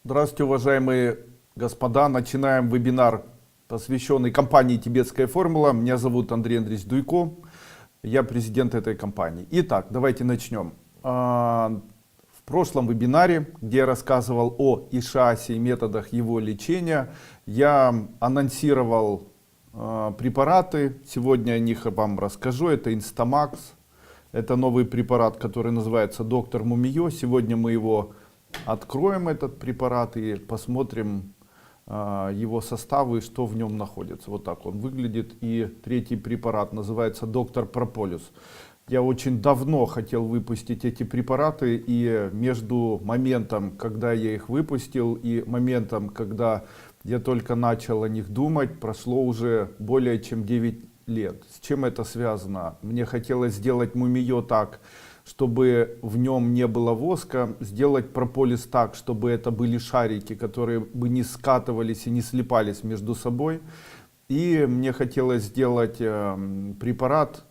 Здравствуйте, уважаемые господа. Начинаем вебинар, посвященный компании «Тибетская формула». Меня зовут Андрей Андреевич Дуйко. Я президент этой компании. Итак, давайте начнем. В прошлом вебинаре, где я рассказывал о ишаасе и методах его лечения, я анонсировал препараты. Сегодня о них вам расскажу. Это Instamax. Это новый препарат, который называется Доктор Мумиё. Сегодня мы его откроем, этот препарат, и посмотрим его составы, что в нем находится. Вот так он выглядит. И третий препарат называется Доктор Прополис. Я очень давно хотел выпустить эти препараты, и между моментом, когда я их выпустил, и моментом, когда я только начал о них думать, прошло уже более чем 9 лет. С чем это связано? Мне хотелось сделать Мумиё так, чтобы в нем не было воска, сделать прополис так, чтобы это были шарики, которые бы не скатывались и не слипались между собой. И мне хотелось сделать препарат,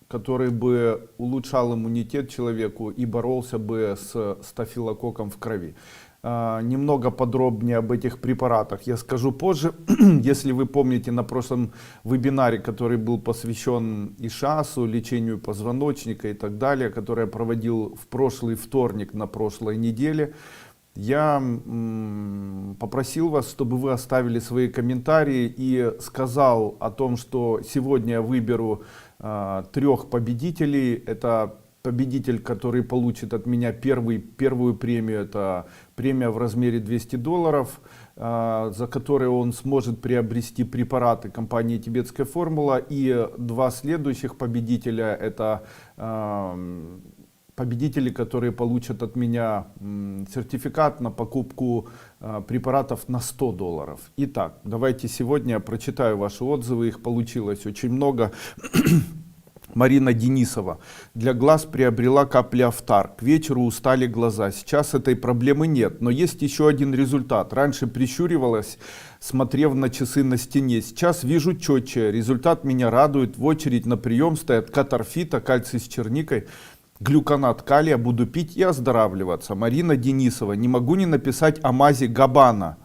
который бы улучшал иммунитет человеку и боролся бы с стафилококком в крови. Немного подробнее об этих препаратах я скажу позже. Если вы помните, на прошлом вебинаре, который был посвящен ишаасу, лечению позвоночника и так далее, который я проводил в прошлый вторник на прошлой неделе, я попросил вас, чтобы вы оставили свои комментарии, и сказал о том, что сегодня я выберу 3 победителей. Это победитель, который получит от меня первую премию, это премия в размере $200, за которую он сможет приобрести препараты компании «Тибетская формула». И 2 следующих победителя, это победители, которые получат от меня сертификат на покупку препаратов на $100. Итак, давайте сегодня я прочитаю ваши отзывы, их получилось очень много. Марина Денисова. Для глаз приобрела капли Афтар. К вечеру устали глаза. Сейчас этой проблемы нет, но есть еще один результат. Раньше прищуривалась, смотрев на часы на стене. Сейчас вижу четче. Результат меня радует. В очередь на прием стоят катарфита, кальций с черникой, глюконат калия. Буду пить и оздоравливаться. Марина Денисова. Не могу не написать о мазе Габбана.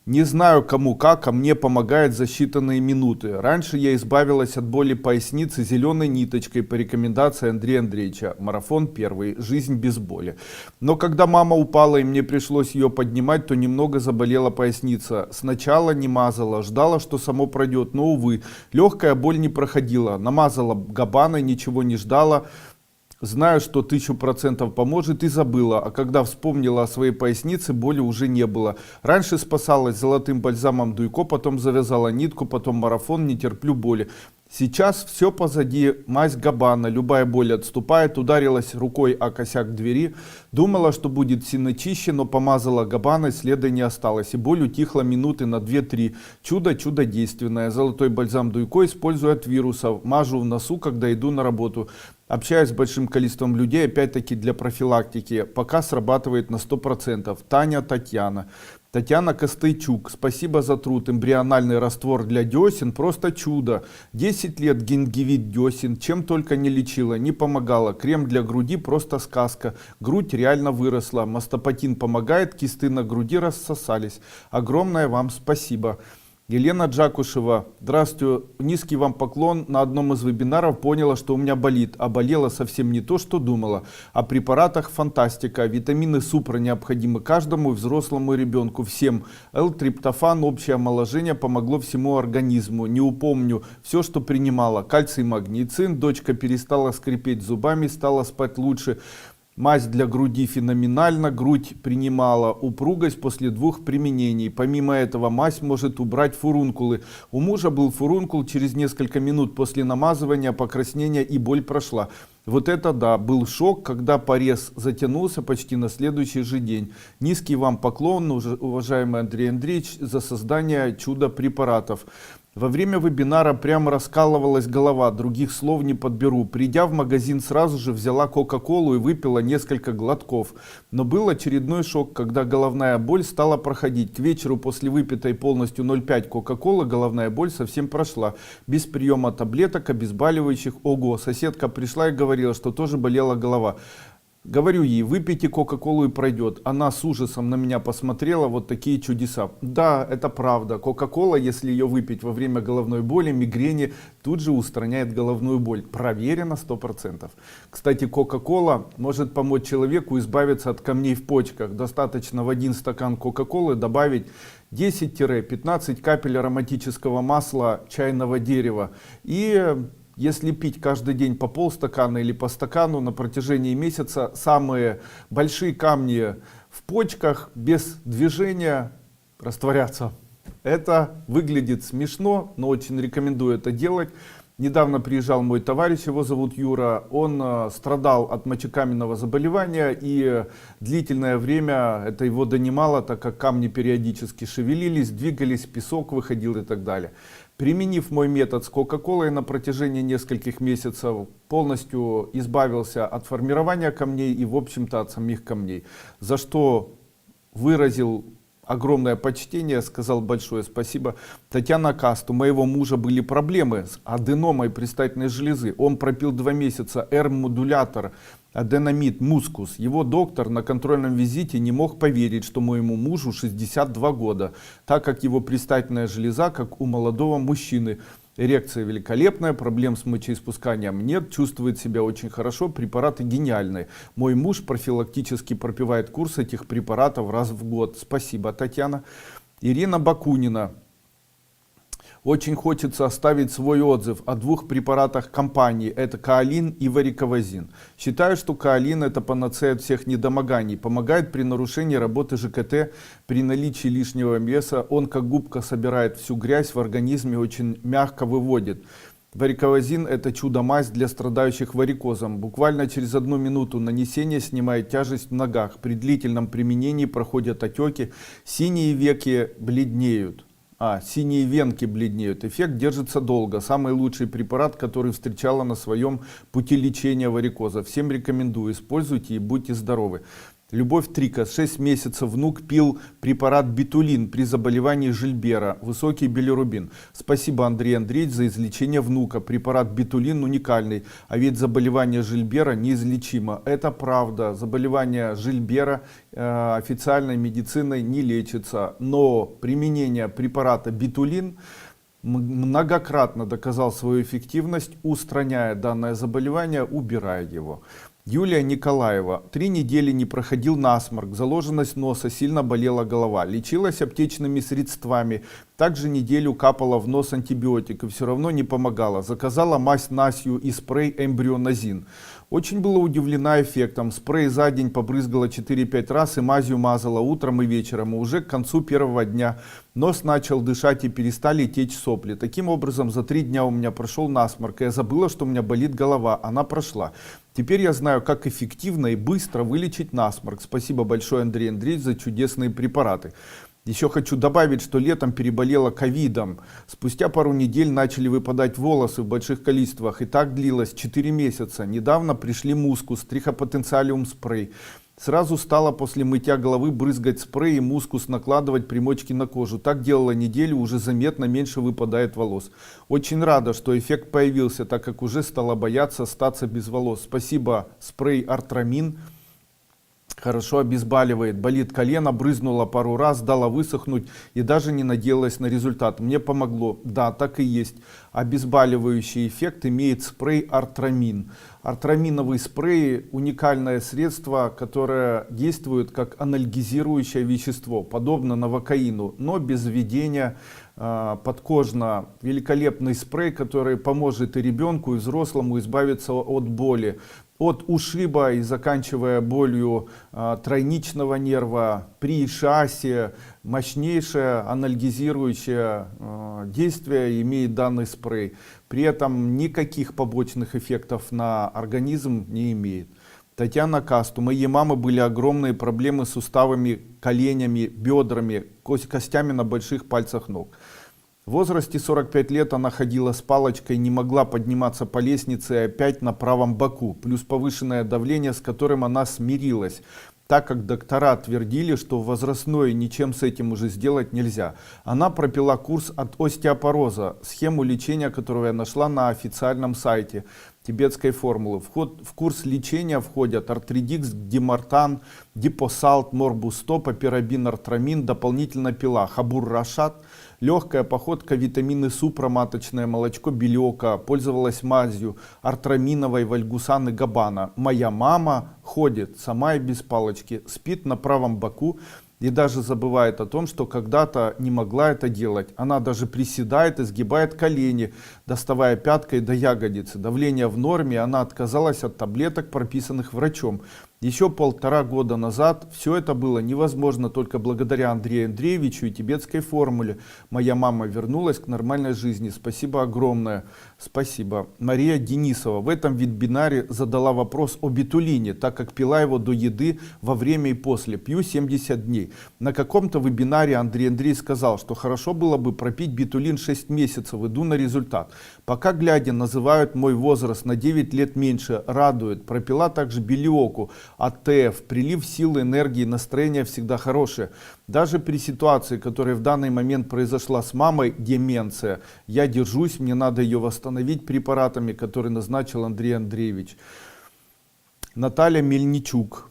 Не знаю кому как, а мне помогает за считанные минуты. Раньше я избавилась от боли поясницы зеленой ниточкой по рекомендации Андрея Андреевича. Марафон 1. Жизнь без боли. Но когда мама упала и мне пришлось ее поднимать, то немного заболела поясница. Сначала не мазала, ждала, что само пройдет, но увы, легкая боль не проходила. Намазала Габбана, ничего не ждала. Знаю, что 1000% поможет, и забыла, а когда вспомнила о своей пояснице, боли уже не было. Раньше спасалась золотым бальзамом Дуйко, потом завязала нитку, потом марафон, не терплю боли. Сейчас все позади, мазь Габбана, любая боль отступает, ударилась рукой о косяк двери, думала, что будет сильно чище, но помазала Габбана, следа не осталось, и боль утихла минуты на 2-3. Чудо чудодейственное. Золотой бальзам Дуйко использую от вирусов, мажу в носу, когда иду на работу. Общаюсь с большим количеством людей, опять-таки для профилактики, пока срабатывает на 100%. Таня, Татьяна. Татьяна Костайчук. Спасибо за труд. Эмбриональный раствор для десен. Просто чудо. 10 лет гингивит десен. Чем только не лечила, не помогала. Крем для груди просто сказка. Грудь реально выросла. Мастопатин помогает. Кисты на груди рассосались. Огромное вам спасибо. Елена Джакушева. Здравствуйте. Низкий вам поклон. На одном из вебинаров поняла, что у меня болит. А болела совсем не то, что думала. О препаратах фантастика. Витамины супра необходимы каждому, и взрослому, и ребенку. Всем. Л-триптофан, общее омоложение помогло всему организму. Не упомню все, что принимала. Кальций, магний, цинк. Дочка перестала скрипеть зубами, стала спать лучше. Мазь для груди феноменально, грудь принимала упругость после 2 применений. Помимо этого, мазь может убрать фурункулы. У мужа был фурункул, через несколько минут после намазывания покраснение и боль прошла. Вот это да, был шок, когда порез затянулся почти на следующий же день. Низкий вам поклон, уважаемый Андрей Андреевич, за создание чудо-препаратов. Во время вебинара прямо раскалывалась голова, других слов не подберу. Придя в магазин, сразу же взяла кока-колу и выпила несколько глотков. Но был очередной шок, когда головная боль стала проходить. К вечеру после выпитой полностью 0,5 кока-колы головная боль совсем прошла. Без приема таблеток, обезболивающих. Ого, соседка пришла и говорила, что тоже болела голова. Говорю ей, выпейте кока-колу и пройдет. Она с ужасом на меня посмотрела, вот такие чудеса. Да, это правда. Кока-кола, если ее выпить во время головной боли, мигрени, тут же устраняет головную боль. Проверено 100%. Кстати, кока-кола может помочь человеку избавиться от камней в почках. Достаточно в 1 стакан кока-колы добавить 10-15 капель ароматического масла чайного дерева. И если пить каждый день по полстакана или по стакану на протяжении месяца, самые большие камни в почках без движения растворятся. Это выглядит смешно, но очень рекомендую это делать. Недавно приезжал мой товарищ, его зовут Юра, он страдал от мочекаменного заболевания, и длительное время это его донимало, так как камни периодически шевелились, двигались, песок выходил и так далее. Применив мой метод с кока-колой на протяжении нескольких месяцев, полностью избавился от формирования камней и, в общем-то, от самих камней. За что выразил огромное почтение, сказал большое спасибо. Татьяна Каст, у моего мужа были проблемы с аденомой предстательной железы. Он пропил 2 месяца R-модулятор аденомид мускус. Его доктор на контрольном визите не мог поверить, что моему мужу 62 года, так как его предстательная железа, как у молодого мужчины. Эрекция великолепная, проблем с мочеиспусканием нет, чувствует себя очень хорошо, препараты гениальные. Мой муж профилактически пропивает курс этих препаратов раз в год. Спасибо, Татьяна. Ирина Бакунина. Очень хочется оставить свой отзыв о 2 препаратах компании. Это каолин и варикавазин. Считаю, что каолин это панацея от всех недомоганий. Помогает при нарушении работы ЖКТ, при наличии лишнего веса. Он как губка собирает всю грязь в организме, очень мягко выводит. Варикавазин это чудо-мазь для страдающих варикозом. Буквально через 1 минуту нанесения снимает тяжесть в ногах. При длительном применении проходят отеки, синие веки бледнеют. Синие венки бледнеют. Эффект держится долго. Самый лучший препарат, который встречала на своем пути лечения варикоза. Всем рекомендую. Используйте и будьте здоровы. Любовь Трика. 6 месяцев внук пил препарат битулин при заболевании Жильбера. Высокий билирубин. Спасибо, Андрей Андреевич, за излечение внука. Препарат битулин уникальный. А ведь заболевание Жильбера неизлечимо. Это правда. Заболевание Жильбера официальной медициной не лечится. Но применение препарата битулин многократно доказал свою эффективность, устраняя данное заболевание, убирая его. Юлия Николаева. 3 недели не проходил насморк, заложенность носа, сильно болела голова. Лечилась аптечными средствами. Также неделю капала в нос антибиотик и все равно не помогала. Заказала мазь Насью и спрей эмбрионазин. Очень была удивлена эффектом. Спрей за день побрызгала 4-5 раз и мазью мазала утром и вечером. И уже к концу 1-го дня нос начал дышать и перестали течь сопли. Таким образом, за 3 дня у меня прошел насморк. И я забыла, что у меня болит голова. Она прошла. Теперь я знаю, как эффективно и быстро вылечить насморк. Спасибо большое, Андрей Андреевич, за чудесные препараты. Еще хочу добавить, что летом переболела ковидом. Спустя пару недель начали выпадать волосы в больших количествах. И так длилось 4 месяца. Недавно пришли мускус, трихопотенциалиум спрей. Сразу стала после мытья головы брызгать спрей и мускус накладывать примочки на кожу. Так делала неделю, уже заметно меньше выпадает волос. Очень рада, что эффект появился, так как уже стала бояться остаться без волос. Спасибо, спрей Артрамин. Хорошо обезболивает. Болит колено, брызнула пару раз, дала высохнуть и даже не надеялась на результат. Мне помогло. Да, так и есть. Обезболивающий эффект имеет спрей Артрамин. Артраминовый спрей – уникальное средство, которое действует как анальгезирующее вещество, подобно новокаину, но без введения подкожно. Великолепный спрей, который поможет и ребенку, и взрослому избавиться от боли. От ушиба и заканчивая болью тройничного нерва, при ишиасе, мощнейшее анальгезирующее действие имеет данный спрей. При этом никаких побочных эффектов на организм не имеет. Татьяна Каст. У моей мамы были огромные проблемы с суставами, коленями, бедрами, костями на больших пальцах ног. В возрасте 45 лет она ходила с палочкой, не могла подниматься по лестнице и опять на правом боку, плюс повышенное давление, с которым она смирилась, так как доктора твердили, что возрастное ничем с этим уже сделать нельзя. Она пропила курс от остеопороза, схему лечения которого я нашла на официальном сайте. тибетской формулы. В курс лечения входят артридикс, димартан, дипосалт, морбус-100, папирабин, артрамин, дополнительно пила, хабур-рашат, легкая походка, витамины супраматочное молочко, белиока, пользовалась мазью артраминовой, вальгусан и габана. Моя мама ходит сама и без палочки, спит на правом боку и даже забывает о том, что когда-то не могла это делать. Она даже приседает и сгибает колени, доставая пяткой до ягодицы. Давление в норме, она отказалась от таблеток, прописанных врачом. Еще 1,5 года назад все это было невозможно только благодаря Андрею Андреевичу и тибетской формуле. Моя мама вернулась к нормальной жизни. Спасибо огромное. Спасибо. Мария Денисова в этом вебинаре задала вопрос о битулине, так как пила его до еды во время и после. Пью 70 дней. На каком-то вебинаре Андрей Андреевич сказал, что хорошо было бы пропить битулин 6 месяцев. Иду на результат. Пока глядя называют мой возраст на 9 лет меньше. Радует. Пропила также белиоку. АТФ, прилив силы, энергии, настроение всегда хорошее. Даже при ситуации, которая в данный момент произошла с мамой, деменция, я держусь, мне надо ее восстановить препаратами, которые назначил Андрей Андреевич. Наталья Мельничук.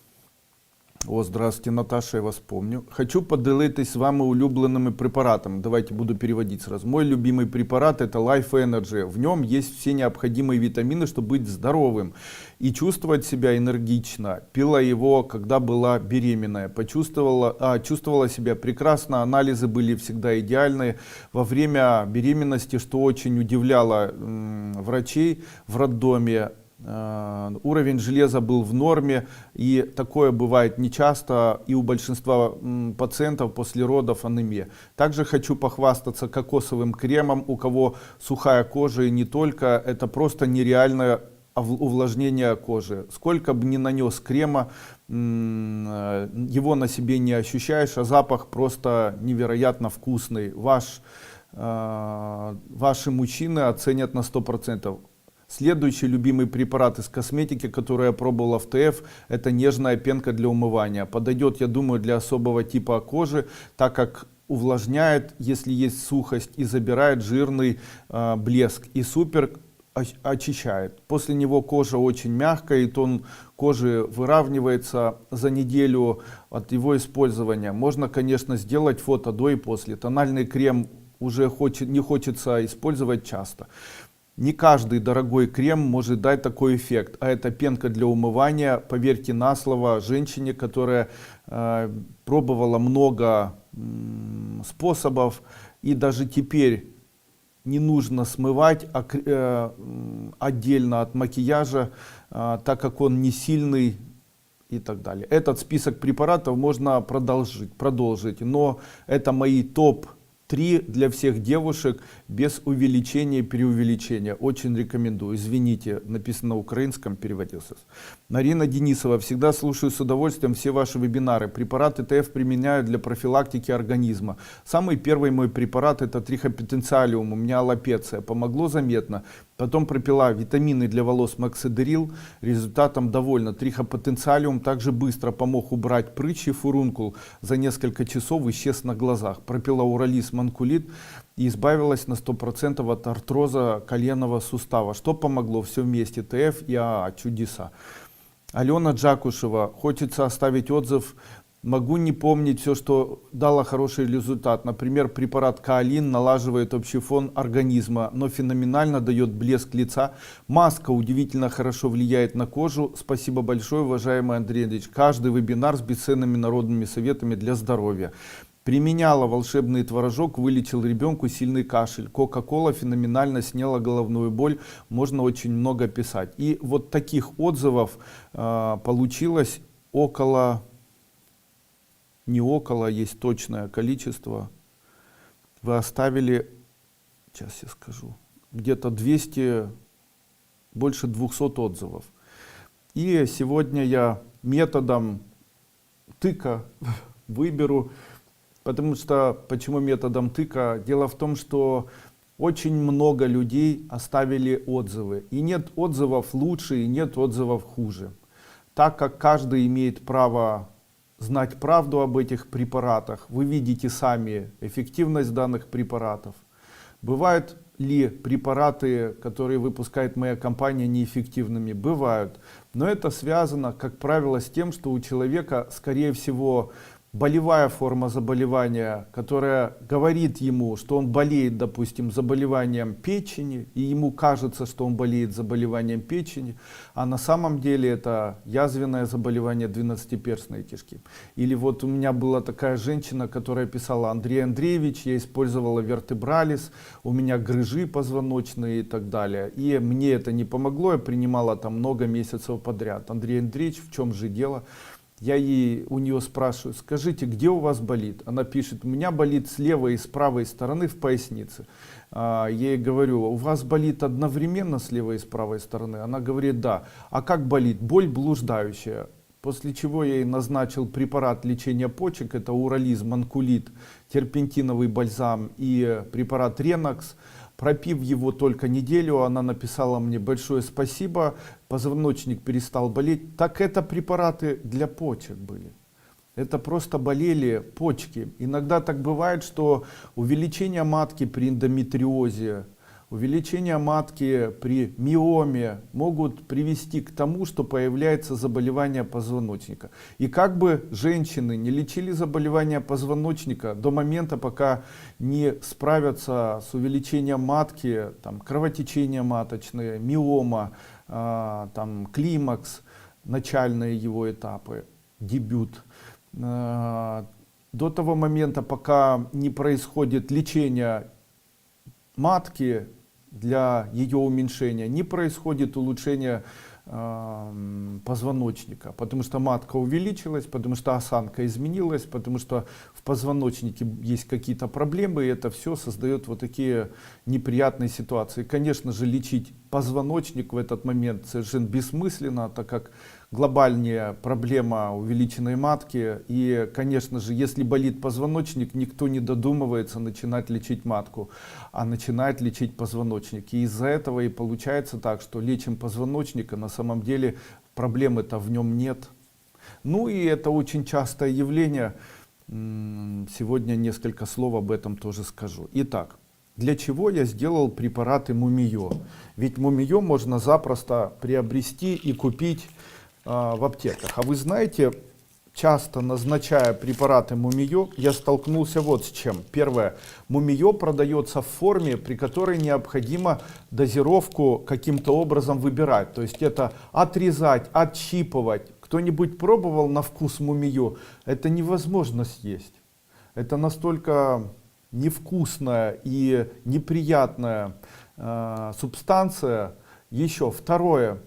О, здравствуйте, Наташа, я вас помню. Хочу поделитись з вами улюбленными препаратами. Давайте буду переводить сразу. Мой любимый препарат это Life Energy. В нем есть все необходимые витамины, чтобы быть здоровым и чувствовать себя энергично. Пила его, когда была беременная. Чувствовала себя прекрасно, анализы были всегда идеальные. Во время беременности, что очень удивляло врачей в роддоме, уровень железа был в норме, и такое бывает нечасто, и у большинства пациентов после родов анемия. Также хочу похвастаться кокосовым кремом, у кого сухая кожа и не только, это просто нереальное увлажнение кожи. Сколько бы ни нанес крема, его на себе не ощущаешь, а запах просто невероятно вкусный. Ваши мужчины оценят на 100%. Следующий любимый препарат из косметики, который я пробовал в ТФ, это нежная пенка для умывания. Подойдет, я думаю, для особого типа кожи, так как увлажняет, если есть сухость, и забирает жирный блеск. И супер очищает. После него кожа очень мягкая, и тон кожи выравнивается за неделю от его использования. Можно, конечно, сделать фото до и после. Тональный крем уже не хочется использовать часто. Не каждый дорогой крем может дать такой эффект, а это пенка для умывания, поверьте на слово женщине, которая пробовала много способов, и даже теперь не нужно смывать отдельно от макияжа, так как он не сильный и так далее. Этот список препаратов можно продолжить, но это мои топ-3 для всех девушек без увеличения и преувеличения. Очень рекомендую. Извините, написано на украинском, переводился. Марина Денисова. Всегда слушаю с удовольствием все ваши вебинары. Препараты ТФ применяю для профилактики организма. Самый первый мой препарат это трихопотенциалиум. У меня аллопеция. Помогло заметно. Потом пропила витамины для волос Максидерил. Результатом довольна. Трихопотенциалиум также быстро помог убрать прыщ и фурункул. За несколько часов исчез на глазах. Пропила уралис манкулит и избавилась на 100% от артроза коленного сустава. Что помогло? Все вместе. ТФ и АА. Чудеса. Алена Джакушева. Хочется оставить отзыв. Могу не помнить все, что дало хороший результат. Например, препарат Каолин налаживает общий фон организма, но феноменально дает блеск лица. Маска удивительно хорошо влияет на кожу. Спасибо большое, уважаемый Андрей Андреевич. Каждый вебинар с бесценными народными советами для здоровья. Применяла волшебный творожок, вылечил ребенку сильный кашель. Кока-кола феноменально сняла головную боль. Можно очень много писать. И вот таких отзывов получилось около... Не около, есть точное количество. Вы оставили, сейчас я скажу, где-то 200, больше 200 отзывов. И сегодня я методом тыка выберу, потому что, почему методом тыка? Дело в том, что очень много людей оставили отзывы. И нет отзывов лучше, и нет отзывов хуже. Так как каждый имеет право знать правду об этих препаратах, вы видите сами эффективность данных препаратов. Бывают ли препараты, которые выпускает моя компания, неэффективными? Бывают. Но это связано, как правило, с тем, что у человека, скорее всего, болевая форма заболевания, которая говорит ему, что он болеет, допустим, заболеванием печени, и ему кажется, что он болеет заболеванием печени, а на самом деле это язвенное заболевание двенадцатиперстной кишки. Или вот у меня была такая женщина, которая писала: Андрей Андреевич, я использовала вертебралис, у меня грыжи позвоночные и так далее. И мне это не помогло, я принимала там много месяцев подряд. Андрей Андреевич, в чем же дело? Я у нее спрашиваю: скажите, где у вас болит? Она пишет: у меня болит с левой и с правой стороны в пояснице. Я ей говорю: у вас болит одновременно с левой и с правой стороны? Она говорит: да. А как болит? Боль блуждающая. После чего я ей назначил препарат лечения почек, это урализ, манкулит, терпентиновый бальзам и препарат Ренокс. Пропив его только неделю, она написала мне: большое спасибо, позвоночник перестал болеть. Так это препараты для почек были. Это просто болели почки. Иногда так бывает, что увеличение матки при эндометриозе, увеличение матки при миоме могут привести к тому, что появляется заболевание позвоночника. И как бы женщины не лечили заболевание позвоночника до момента, пока не справятся с увеличением матки, там, кровотечение маточное, миома, там, климакс, начальные его этапы, дебют, до того момента, пока не происходит лечение матки для ее уменьшения, не происходит улучшение позвоночника, потому что матка увеличилась, потому что осанка изменилась, потому что в позвоночнике есть какие-то проблемы, и это все создает вот такие неприятные ситуации. Конечно же, лечить позвоночник в этот момент совершенно бессмысленно, так как глобальная проблема увеличенной матки, и, конечно же, если болит позвоночник, никто не додумывается начинать лечить матку, а начинает лечить позвоночник. И из-за этого и получается так, что лечим позвоночник, а на самом деле проблемы-то в нем нет. Ну и это очень частое явление. Сегодня несколько слов об этом тоже скажу. Итак, для чего я сделал препараты Мумиё? Ведь Мумиё можно запросто приобрести и купить в аптеках. А вы знаете, часто назначая препараты Мумиё, я столкнулся вот с чем. Первое. Мумиё продается в форме, при которой необходимо дозировку каким-то образом выбирать. То есть это отрезать, отщипывать. Кто-нибудь пробовал на вкус Мумиё? Это невозможно съесть. Это настолько невкусная и неприятная субстанция. Еще второе.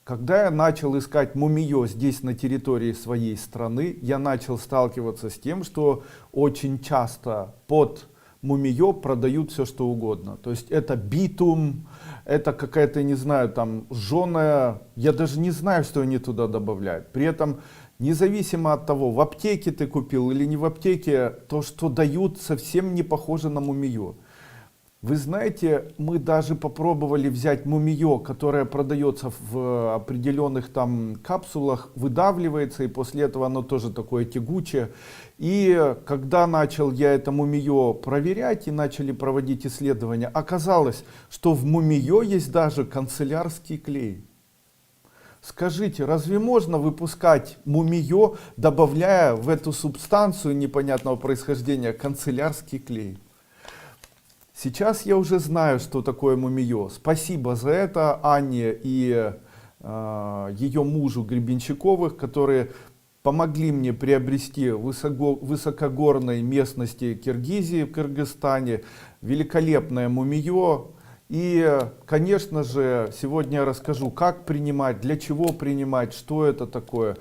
Когда я начал искать Мумиё здесь на территории своей страны, я начал сталкиваться с тем, что очень часто под Мумиё продают все что угодно. То есть это битум, это какая-то, не знаю, там жженая, я даже не знаю, что они туда добавляют. При этом независимо от того, в аптеке ты купил или не в аптеке, то, что дают, совсем не похоже на Мумиё. Вы знаете, мы даже попробовали взять Мумиё, которое продается в определенных там капсулах, выдавливается, и после этого оно тоже такое тягучее. И когда начал я это Мумиё проверять и начали проводить исследования, оказалось, что в Мумиё есть даже канцелярский клей. Скажите, разве можно выпускать Мумиё, добавляя в эту субстанцию непонятного происхождения канцелярский клей? Сейчас я уже знаю, что такое Мумиё. Спасибо за это Анне и ее мужу Гребенщиковых, которые помогли мне приобрести в высокогорной местности Киргизии, в Кыргызстане, великолепное Мумиё. И, конечно же, сегодня я расскажу, как принимать, для чего принимать, что это такое.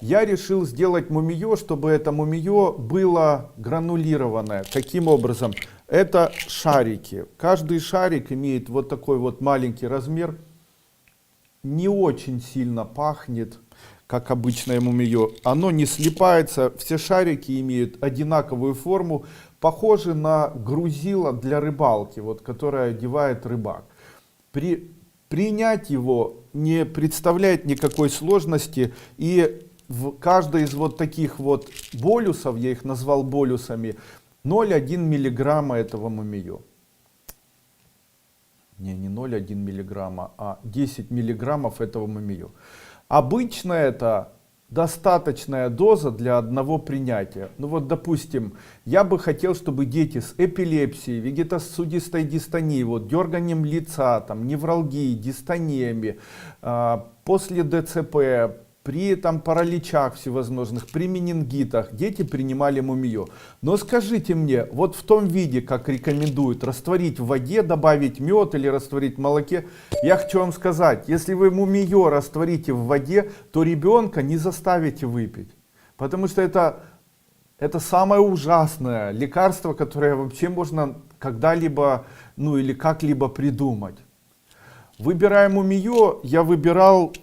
Я решил сделать Мумиё, чтобы это Мумиё было гранулированное. Каким образом? Это шарики. Каждый шарик имеет вот такой вот маленький размер. Не очень сильно пахнет, как обычное Мумиё. Оно не слипается. Все шарики имеют одинаковую форму, похожи на грузило для рыбалки, вот, которое одевает рыбак. Принять его не представляет никакой сложности. И в каждой из вот таких вот болюсов, я их назвал болюсами, 0,1 миллиграмма этого мумиё. Не 0,1 миллиграмма, а 10 миллиграммов этого мумиё. Обычно это достаточная доза для одного принятия. Ну вот, допустим, я бы хотел, чтобы дети с эпилепсией, вегетосудистой дистонией, вот, дерганием лица, там, невралгией, дистониями, после ДЦП, при там, параличах всевозможных, при менингитах дети принимали мумиё. Но скажите мне, вот в том виде, как рекомендуют, растворить в воде, добавить мед или растворить в молоке, я хочу вам сказать, если вы мумиё растворите в воде, то ребенка не заставите выпить. Потому что это самое ужасное лекарство, которое вообще можно когда-либо, ну или как-либо придумать. Выбирая мумиё, я выбирал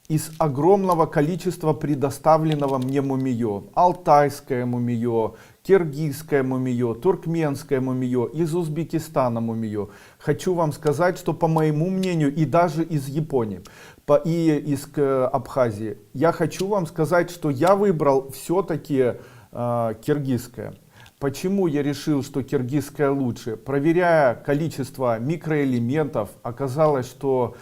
из огромного количества предоставленного мне мумиё. Алтайское мумиё, киргизское мумиё, туркменское мумиё, из Узбекистана мумиё. Хочу вам сказать, что по моему мнению, и даже из Японии, и из Абхазии, я хочу вам сказать, что я выбрал все-таки киргизское. Почему я решил, что киргизское лучше? Проверяя количество микроэлементов, оказалось, что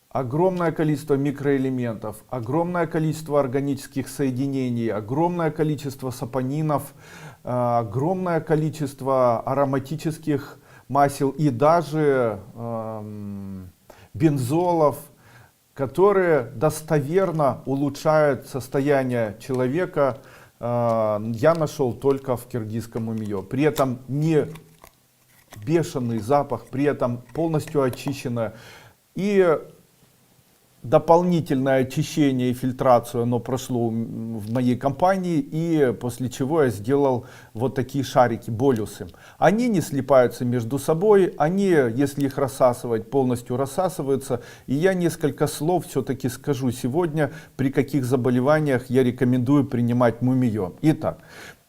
огромное количество микроэлементов, огромное количество органических соединений, огромное количество сапонинов, огромное количество ароматических масел и даже бензолов, которые достоверно улучшают состояние человека, я нашел только в киргизском мумиё. При этом не бешеный запах, при этом полностью очищенное. И дополнительное очищение и фильтрацию оно прошло в моей компании, и после чего я сделал вот такие шарики, болюсы. Они не слипаются между собой, они, если их рассасывать, полностью рассасываются. И я несколько слов все-таки скажу сегодня, при каких заболеваниях я рекомендую принимать мумиё. Итак,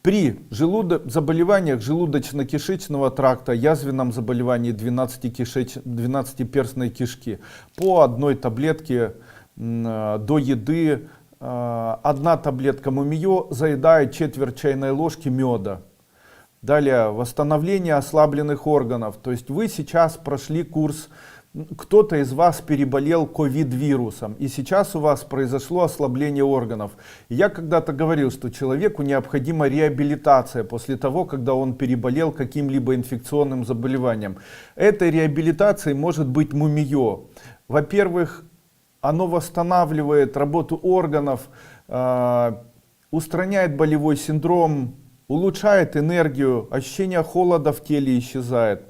при заболеваниях желудочно-кишечного тракта, язвенном заболевании 12-перстной кишки по одной таблетке до еды, одна таблетка мумиё заедает четверть чайной ложки меда. Далее восстановление ослабленных органов. То есть вы сейчас прошли курс, кто-то из вас переболел ковид-вирусом, и сейчас у вас произошло ослабление органов. И я когда-то говорил, что человеку необходима реабилитация после того, когда он переболел каким-либо инфекционным заболеванием. Этой реабилитацией может быть мумиё. Во-первых, оно восстанавливает работу органов, устраняет болевой синдром, улучшает энергию, ощущение холода в теле исчезает.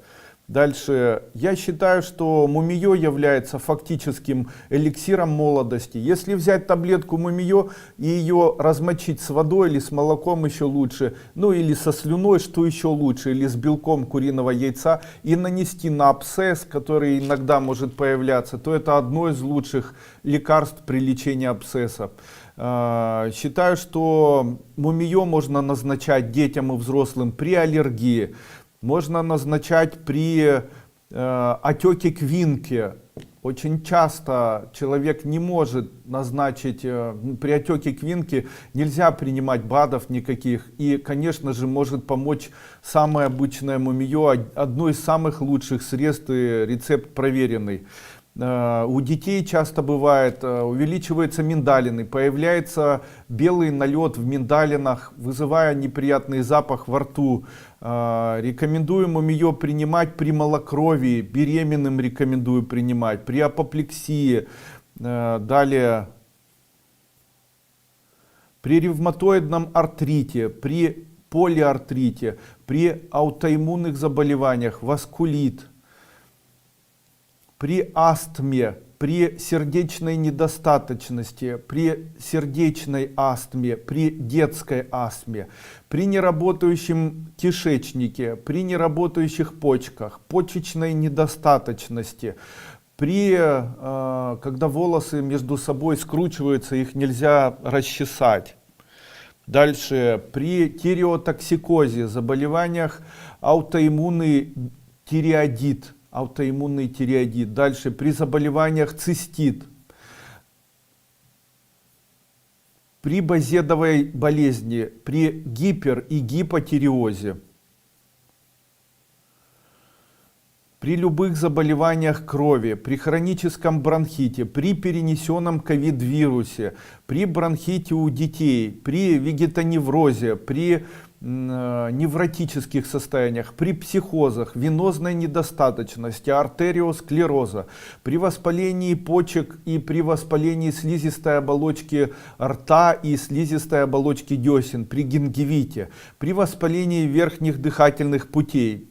Дальше, я считаю, что мумиё является фактическим эликсиром молодости. Если взять таблетку мумиё и ее размочить с водой или с молоком, еще лучше, ну или со слюной, что еще лучше, или с белком куриного яйца, и нанести на абсцесс, который иногда может появляться, то это одно из лучших лекарств при лечении абсцесса. Считаю, что мумиё можно назначать детям и взрослым при аллергии. Можно назначать при отеке квинки. Очень часто человек не может назначить, при отеке квинки нельзя принимать БАДов никаких. И, конечно же, может помочь самое обычное мумиё, одно из самых лучших средств, и рецепт проверенный. У детей часто бывает, увеличиваются миндалины, появляется белый налет в миндалинах, вызывая неприятный запах во рту. Рекомендую мумиё принимать при малокровии, беременным рекомендую принимать, при апоплексии, далее при ревматоидном артрите, при полиартрите, при аутоиммунных заболеваниях, васкулит. При астме, при сердечной недостаточности, при сердечной астме, при детской астме, при неработающем кишечнике, при неработающих почках, почечной недостаточности, когда волосы между собой скручиваются, их нельзя расчесать. Дальше, при тиреотоксикозе, заболеваниях аутоиммунный тиреодит. Дальше при заболеваниях цистит, при базедовой болезни, при гипер- и гипотиреозе. при любых заболеваниях крови, при хроническом бронхите, при перенесенном ковид-вирусе, при бронхите у детей, при вегетоневрозе, при невротических состояниях, при психозах, венозной недостаточности, артериосклероза, при воспалении почек и при воспалении слизистой оболочки рта и слизистой оболочки десен, при гингивите, при воспалении верхних дыхательных путей,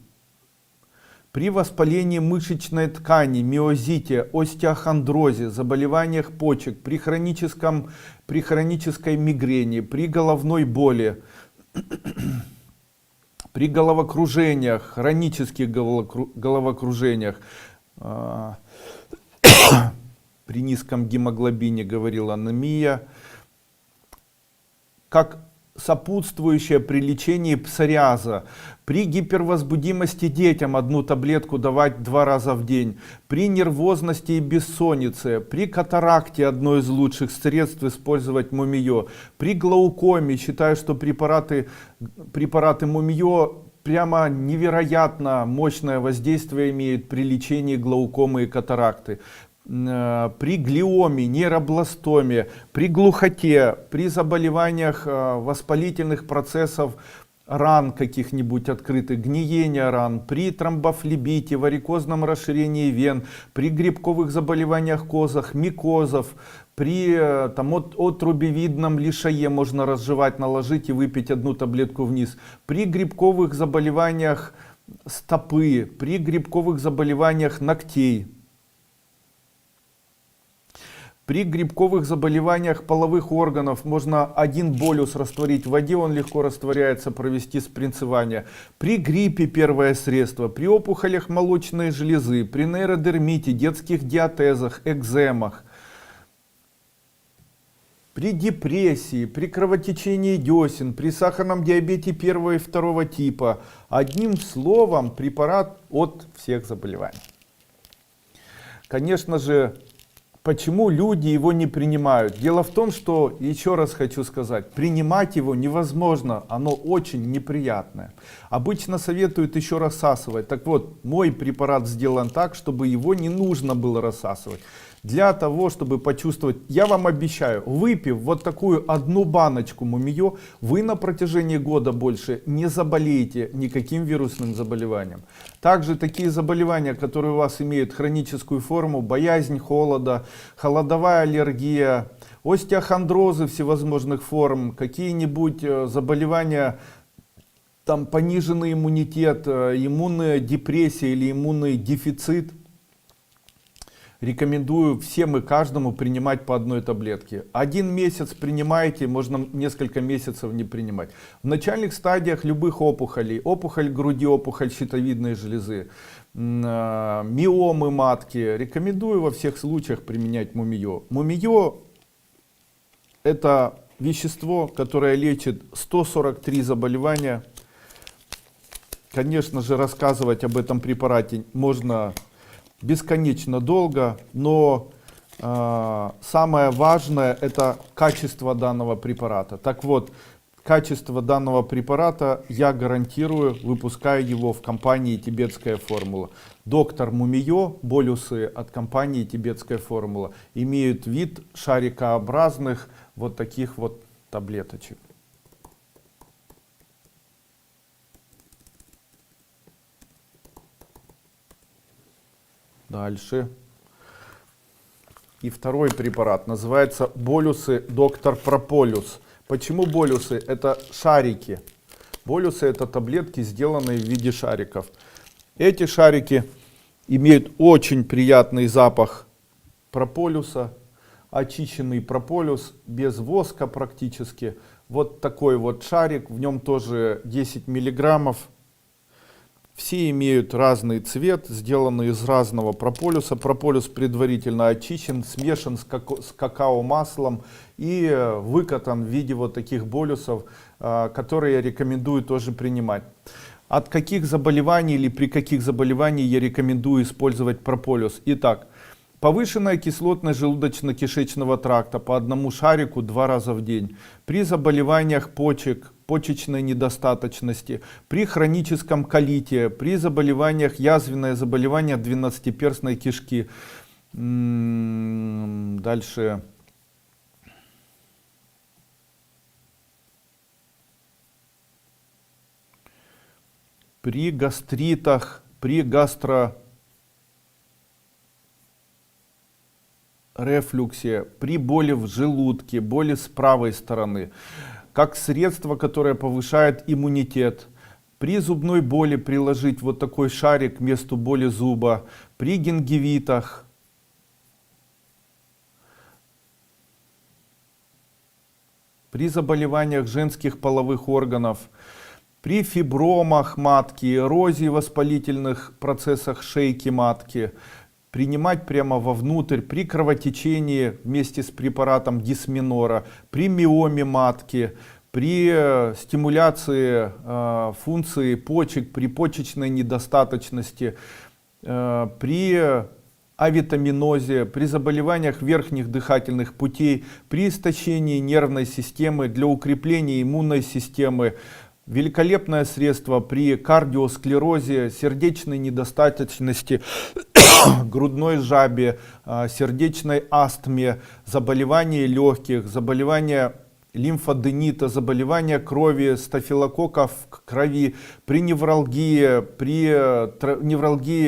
при воспалении мышечной ткани, миозите, остеохондрозе, заболеваниях почек, при хронической мигрени, при головной боли, при головокружениях, хронических головокружениях, при низком гемоглобине, говорила анемия, как сопутствующее при лечении псориаза, при гипервозбудимости детям одну таблетку давать 2 раза в день, при нервозности и бессоннице, при катаракте одно из лучших средств использовать мумиё, при глаукоме, считаю, что препараты мумиё прямо невероятно мощное воздействие имеют при лечении глаукомы и катаракты. При глиоме, нейробластоме, при глухоте, при заболеваниях воспалительных процессов ран каких-нибудь открытых, гниения ран, при тромбофлебите, варикозном расширении вен, при грибковых заболеваниях кожах, микозов, при отрубевидном лишае можно разжевать, наложить и выпить одну таблетку вниз, при грибковых заболеваниях стопы, при грибковых заболеваниях ногтей. При грибковых заболеваниях половых органов можно 1 болюс растворить в воде, он легко растворяется, провести спринцевание. При гриппе первое средство, при опухолях молочной железы, при нейродермите, детских диатезах, экземах, при депрессии, при кровотечении десен, при сахарном диабете 1 и 2 типа. Одним словом, препарат от всех заболеваний. Конечно же, почему люди его не принимают? Дело в том, что, еще раз хочу сказать, принимать его невозможно, оно очень неприятное. Обычно советуют еще рассасывать. Так вот, мой препарат сделан так, чтобы его не нужно было рассасывать. Для того, чтобы почувствовать, я вам обещаю, выпив вот такую 1 баночку мумиё, вы на протяжении года больше не заболеете никаким вирусным заболеванием. Также такие заболевания, которые у вас имеют хроническую форму, боязнь холода, холодовая аллергия, остеохондрозы всевозможных форм, какие-нибудь заболевания, там пониженный иммунитет, иммунная депрессия или иммунный дефицит. Рекомендую всем и каждому принимать по 1 таблетке. 1 месяц принимаете, можно несколько месяцев не принимать. В начальных стадиях любых опухолей, опухоль груди, опухоль щитовидной железы, миомы матки, рекомендую во всех случаях применять мумиё. Мумиё — это вещество, которое лечит 143 заболевания. Конечно же, рассказывать об этом препарате можно бесконечно долго, но самое важное — это качество данного препарата. Так вот, качество данного препарата я гарантирую, выпуская его в компании «Тибетская формула». Доктор Мумиё, болюсы от компании «Тибетская формула» имеют вид шарикообразных вот таких вот таблеточек. Дальше. И второй препарат называется болюсы доктор Прополюс. Почему болюсы? Это шарики. Болюсы — это таблетки, сделанные в виде шариков. Эти шарики имеют очень приятный запах прополюса. Очищенный прополюс, без воска практически. Вот такой вот шарик, в нем тоже 10 миллиграммов. Все имеют разный цвет, сделаны из разного прополюса. Прополюс предварительно очищен, смешан с какао-маслом и выкатан в виде вот таких болюсов, которые я рекомендую тоже принимать. От каких заболеваний или при каких заболеваниях я рекомендую использовать прополюс? Итак, Повышенная кислотность желудочно-кишечного тракта по одному шарику 2 раза в день. При заболеваниях почек, почечной недостаточности, при хроническом колите, при заболеваниях язвенное заболевание двенадцатиперстной кишки. Дальше. При гастритах, при гастрорефлюксе, при боли в желудке, боли с правой стороны, как средство, которое повышает иммунитет. При зубной боли приложить вот такой шарик к месту боли зуба, при гингивитах, при заболеваниях женских половых органов, при фибромах матки, эрозии воспалительных процессах шейки матки, принимать прямо вовнутрь, при кровотечении вместе с препаратом дисменора, при миоме матки, при стимуляции функции почек, при почечной недостаточности, при авитаминозе, при заболеваниях верхних дыхательных путей, при истощении нервной системы, для укрепления иммунной системы. Великолепное средство при кардиосклерозе, сердечной недостаточности, грудной жабе, сердечной астме, заболевания легких, заболевания лимфоденита, заболевания крови, стафилококков в крови, при невралгии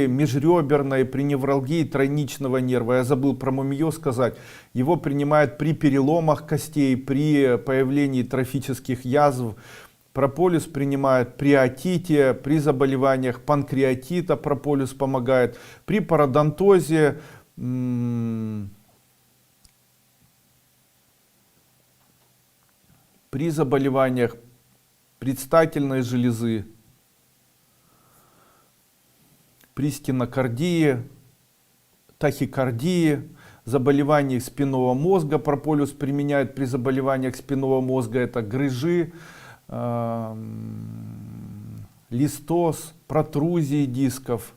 межреберной, при невралгии тройничного нерва. Я забыл про мумиё сказать. Его принимают при переломах костей, при появлении трофических язв. Прополис принимают при отите, при заболеваниях панкреатита прополис помогает, при пародонтозе, при заболеваниях предстательной железы, при стенокардии, тахикардии, заболеваниях спинного мозга прополис применяют при заболеваниях спинного мозга, это грыжи, листоз, протрузии дисков.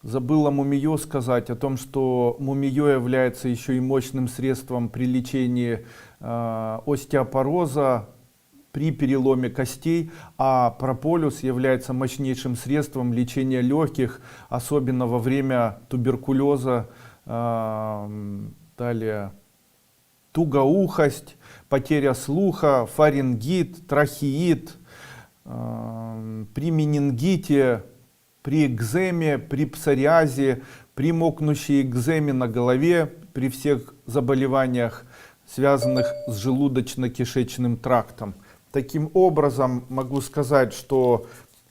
Забыл о мумиё сказать, о том, что мумиё является еще и мощным средством при лечении остеопороза, при переломе костей, а прополис является мощнейшим средством лечения легких, особенно во время туберкулеза, далее тугоухость, потеря слуха, фарингит, трахеит, при менингите, при экземе, при псориазе, при мокнущей экземе на голове, при всех заболеваниях, связанных с желудочно-кишечным трактом. Таким образом, могу сказать, что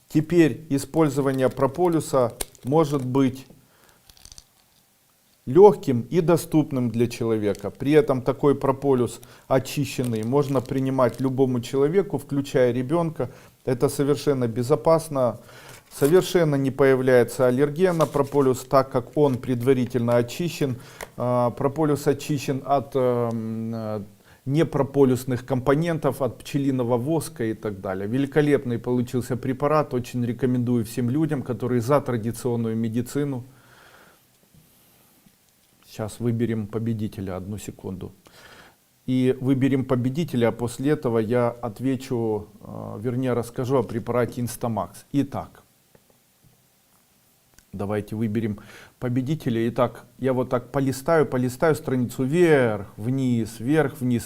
теперь использование прополиса может быть легким и доступным для человека. При этом такой прополис очищенный можно принимать любому человеку, включая ребенка. Это совершенно безопасно, совершенно не появляется аллерген на прополис, так как он предварительно очищен. Прополис очищен от непрополисных компонентов, от пчелиного воска и так далее. Великолепный получился препарат, очень рекомендую всем людям, которые за традиционную медицину. Сейчас выберем победителя, одну секунду. И выберем победителя, а после этого я отвечу, вернее расскажу о препарате Instamax. Итак, давайте выберем победителя. Итак, я вот так полистаю страницу вверх, вниз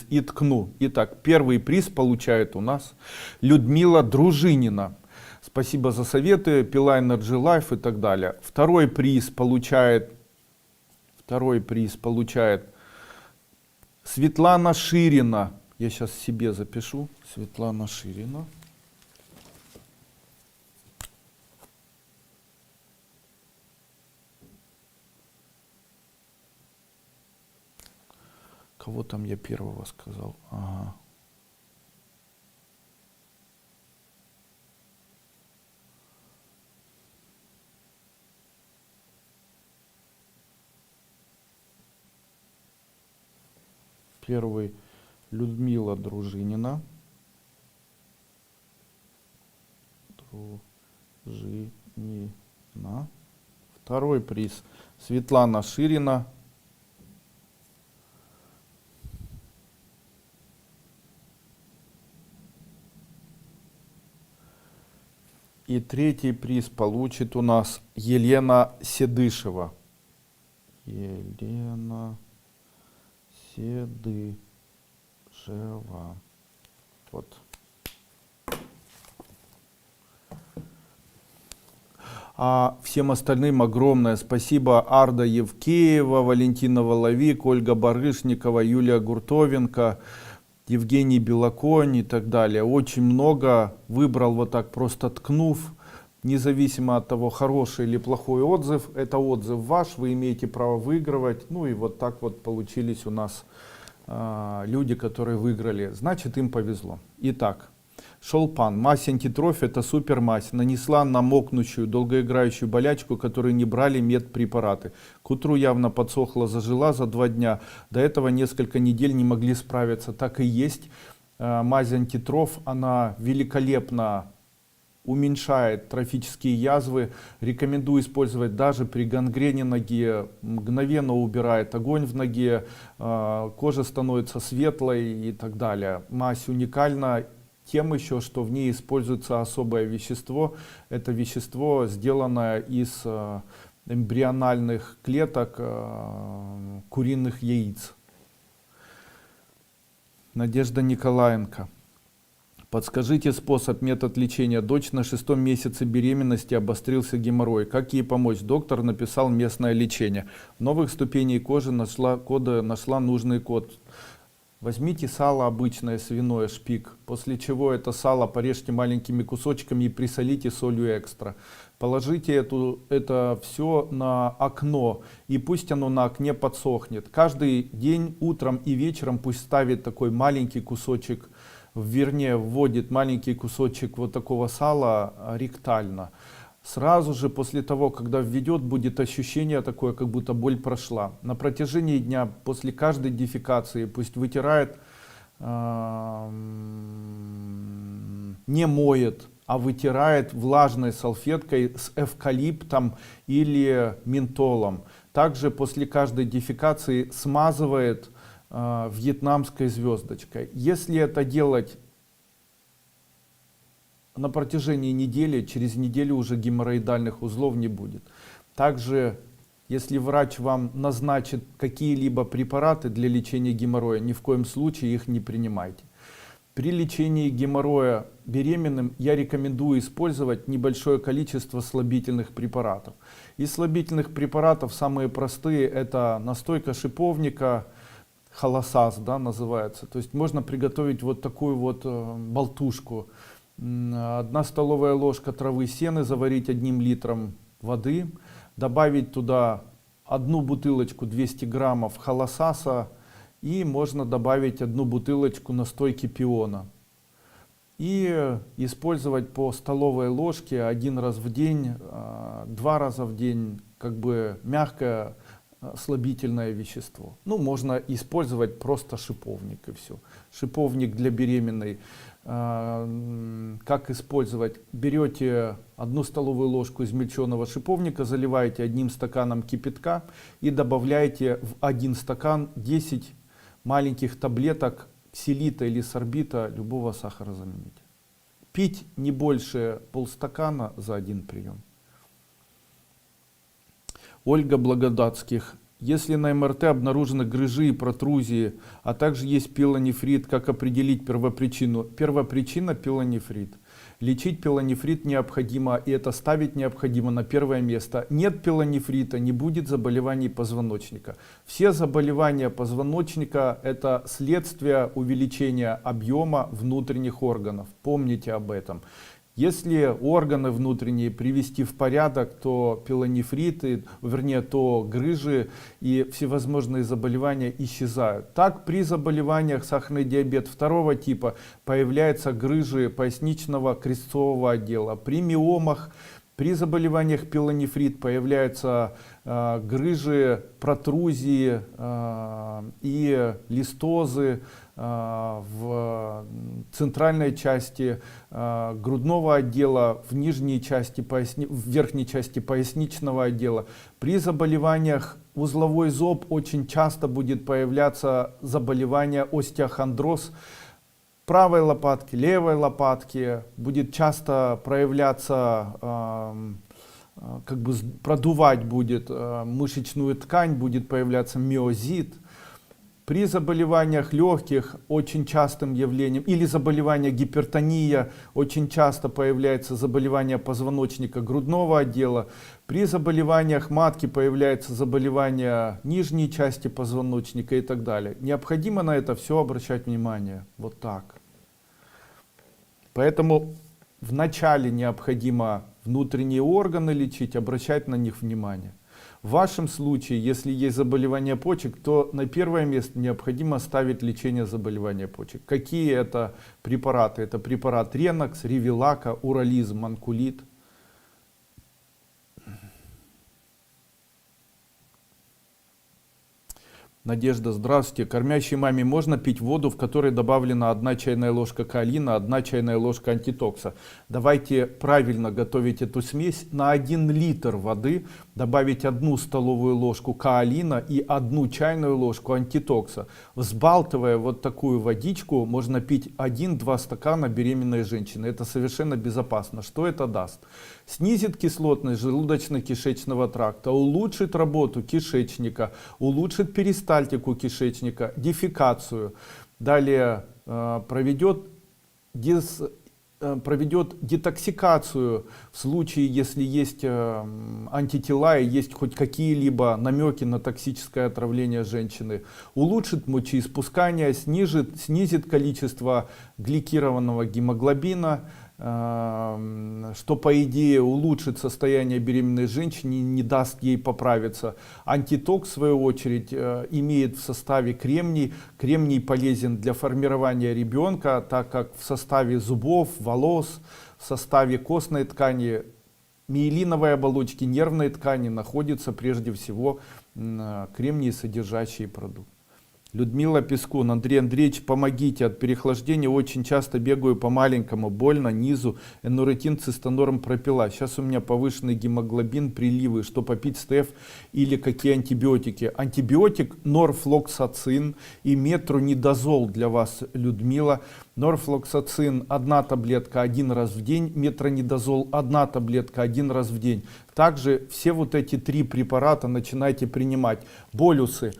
и ткну. Итак, первый приз получает у нас Людмила Дружинина. Спасибо за советы, Пила Energy Life и так далее. Второй приз получает Светлана Ширина. Я сейчас себе запишу. Светлана Ширина. Кого там я первого сказал? Ага. Первый Людмила Дружинина. Дружинина. Второй приз Светлана Ширина. И третий приз получит у нас Елена Седышева. Елена Седышева. Вот. А всем остальным огромное спасибо. Арда Евкеева, Валентина Воловик, Ольга Барышникова, Юлия Гуртовенко, Евгений Белоконь и так далее. Очень много выбрал вот так, просто ткнув. Независимо от того, хороший или плохой отзыв, это отзыв ваш, вы имеете право выигрывать. Ну и вот так вот получились у нас люди, которые выиграли. Значит, им повезло. Итак, Шолпан. Мазь антитроф — это супер мазь. Нанесла на мокнущую, долгоиграющую болячку, которые не брали медпрепараты. К утру явно подсохла, зажила за 2 дня. До этого несколько недель не могли справиться. Так и есть. Мазь антитроф, она великолепно уменьшает трофические язвы. Рекомендую использовать даже при гангрене ноги. Мгновенно убирает огонь в ноге. Кожа становится светлой и так далее. Мазь уникальна тем еще, что в ней используется особое вещество. Это вещество, сделанное из эмбриональных клеток куриных яиц. Надежда Николаенко. Подскажите способ, метод лечения. Дочь на 6-м месяце беременности, обострился геморрой. Как ей помочь? Доктор написал местное лечение. Новых ступеней кожи нашла нужный код. Возьмите сало обычное свиное, шпик, после чего это сало порежьте маленькими кусочками и присолите солью экстра. Положите это все на окно, и пусть оно на окне подсохнет. Каждый день утром и вечером пусть ставит такой маленький кусочек, вернее вводит маленький кусочек вот такого сала ректально. Сразу же после того, когда введет, будет ощущение такое, как будто боль прошла. На протяжении дня, после каждой дефекации, пусть вытирает, не моет, а вытирает влажной салфеткой с эвкалиптом или ментолом. Также после каждой дефекации смазывает вьетнамской звездочкой. Если это делать на протяжении недели, через неделю уже геморроидальных узлов не будет. Также, если врач вам назначит какие-либо препараты для лечения геморроя, ни в коем случае их не принимайте. При лечении геморроя беременным я рекомендую использовать небольшое количество слабительных препаратов. Из слабительных препаратов самые простые — это настойка шиповника, холосас, да, называется. То есть можно приготовить вот такую вот болтушку. 1 столовая ложка травы сены заварить 1 литром воды, добавить туда 1 бутылочку 200 граммов холосаса и можно добавить 1 бутылочку настойки пиона. И использовать по столовой ложке 1 раз в день, 2 раза в день, как бы мягкое слабительное вещество. Ну, можно использовать просто шиповник и все. Шиповник для беременной. Как использовать? Берете 1 столовую ложку измельченного шиповника, заливаете 1 стаканом кипятка и добавляете в 1 стакан 10 маленьких таблеток ксилита или сорбита, любого сахарозаменителя. Пить не больше полстакана за 1 прием. Ольга Благодатских. Если на МРТ обнаружены грыжи и протрузии, а также есть пилонефрит, как определить первопричину? Первопричина — пилонефрит. Лечить пилонефрит необходимо, и это ставить необходимо на первое место. Нет пилонефрита, не будет заболеваний позвоночника. Все заболевания позвоночника — это следствие увеличения объема внутренних органов. Помните об этом. Если органы внутренние привести в порядок, то пилонефриты, вернее, то грыжи и всевозможные заболевания исчезают. Так, при заболеваниях сахарный диабет 2 типа появляются грыжи поясничного крестцового отдела. При миомах При заболеваниях пилонефрит появляются грыжи, протрузии и листозы в центральной части грудного отдела, в нижней части в верхней части поясничного отдела. При заболеваниях узловой зоб очень часто будет появляться заболевание остеохондроз правой лопатки, левой лопатки, будет часто проявляться, как бы продувать будет мышечную ткань, будет появляться миозит. При заболеваниях легких очень частым явлением, или заболевание гипертония, очень часто появляется заболевание позвоночника грудного отдела. При заболеваниях матки появляется заболевание нижней части позвоночника и так далее. Необходимо на это все обращать внимание. Вот так. Поэтому вначале необходимо внутренние органы лечить, обращать на них внимание. В вашем случае, если есть заболевание почек, то на первое место необходимо ставить лечение заболевания почек. Какие это препараты? Это препарат Ренокс, Ревилака, Урализ, Манкулит. Надежда, здравствуйте. Кормящей маме можно пить воду, в которой добавлена 1 чайная ложка каолина, 1 чайная ложка антитокса? Давайте правильно готовить эту смесь. На 1 литр воды добавить 1 столовую ложку каолина и 1 чайную ложку антитокса. Взбалтывая вот такую водичку, можно пить 1-2 стакана беременной женщины. Это совершенно безопасно. Что это даст? Снизит кислотность желудочно-кишечного тракта, улучшит работу кишечника, улучшит перистальтику кишечника, дефекацию. Далее проведет детоксикацию в случае, если есть антитела и есть хоть какие-либо намеки на токсическое отравление женщины. Улучшит мочеиспускание, снизит количество гликированного гемоглобина, что по идее улучшит состояние беременной женщины, не даст ей поправиться. Антитокс в свою очередь имеет в составе кремний. Кремний полезен для формирования ребенка, так как в составе зубов, волос, в составе костной ткани, миелиновой оболочки, нервной ткани находится прежде всего кремний содержащий продукт. Людмила Пескун, Андрей Андреевич, помогите, от переохлаждения очень часто бегаю по маленькому, больно, низу, энуретин, цистонорм пропила. Сейчас у меня повышенный гемоглобин, приливы, что попить СТФ или какие антибиотики? Антибиотик норфлоксацин и метронидазол для вас, Людмила. Норфлоксацин 1 таблетка 1 раз в день, метронидазол 1 таблетка 1 раз в день. Также все вот эти 3 препарата начинайте принимать. Болюсы.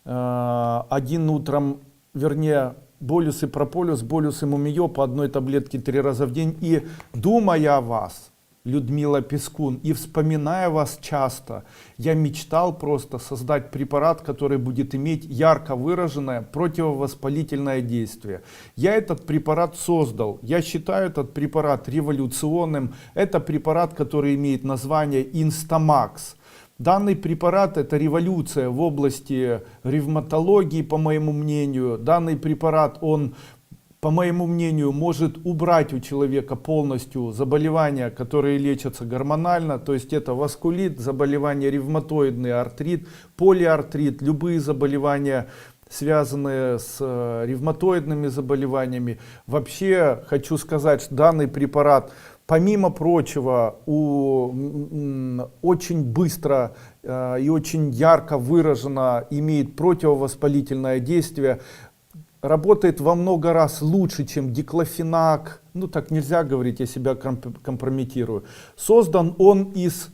Один утром, вернее, болюс и прополюс, болюс и мумиё по 1 таблетке 3 раза в день. И думая о вас, Людмила Пескун, и вспоминая вас часто, я мечтал просто создать препарат, который будет иметь ярко выраженное противовоспалительное действие. Я этот препарат создал. Я считаю этот препарат революционным. Это препарат, который имеет название Instamax. Данный препарат — это революция в области ревматологии, по моему мнению. Данный препарат, он, по моему мнению, может убрать у человека полностью заболевания, которые лечатся гормонально. То есть это васкулит, заболевания ревматоидный, артрит, полиартрит, любые заболевания, связанные с ревматоидными заболеваниями. Вообще хочу сказать, что данный препарат, помимо прочего, очень быстро и очень ярко выраженно имеет противовоспалительное действие, работает во много раз лучше, чем диклофенак. Ну так нельзя говорить, я себя компрометирую. Создан он из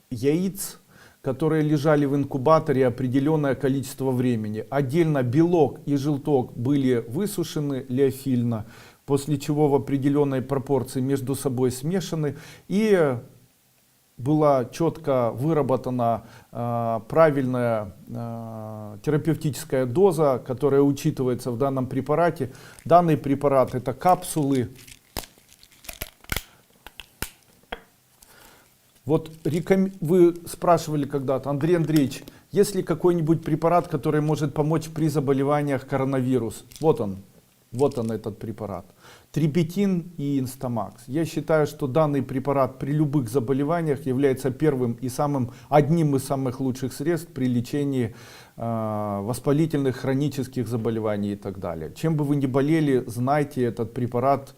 яиц, которые лежали в инкубаторе определенное количество времени. Отдельно белок и желток были высушены лиофильно, после чего в определенной пропорции между собой смешаны, и была четко выработана правильная терапевтическая доза, которая учитывается в данном препарате. Данный препарат — это капсулы. Вот вы спрашивали когда-то, Андрей Андреевич, есть ли какой-нибудь препарат, который может помочь при заболеваниях коронавирус? Вот он. Вот он, этот препарат. Трипетин и Инстамакс. Я считаю, что данный препарат при любых заболеваниях является одним из самых лучших средств при лечении воспалительных хронических заболеваний и так далее. Чем бы вы ни болели, знайте, этот препарат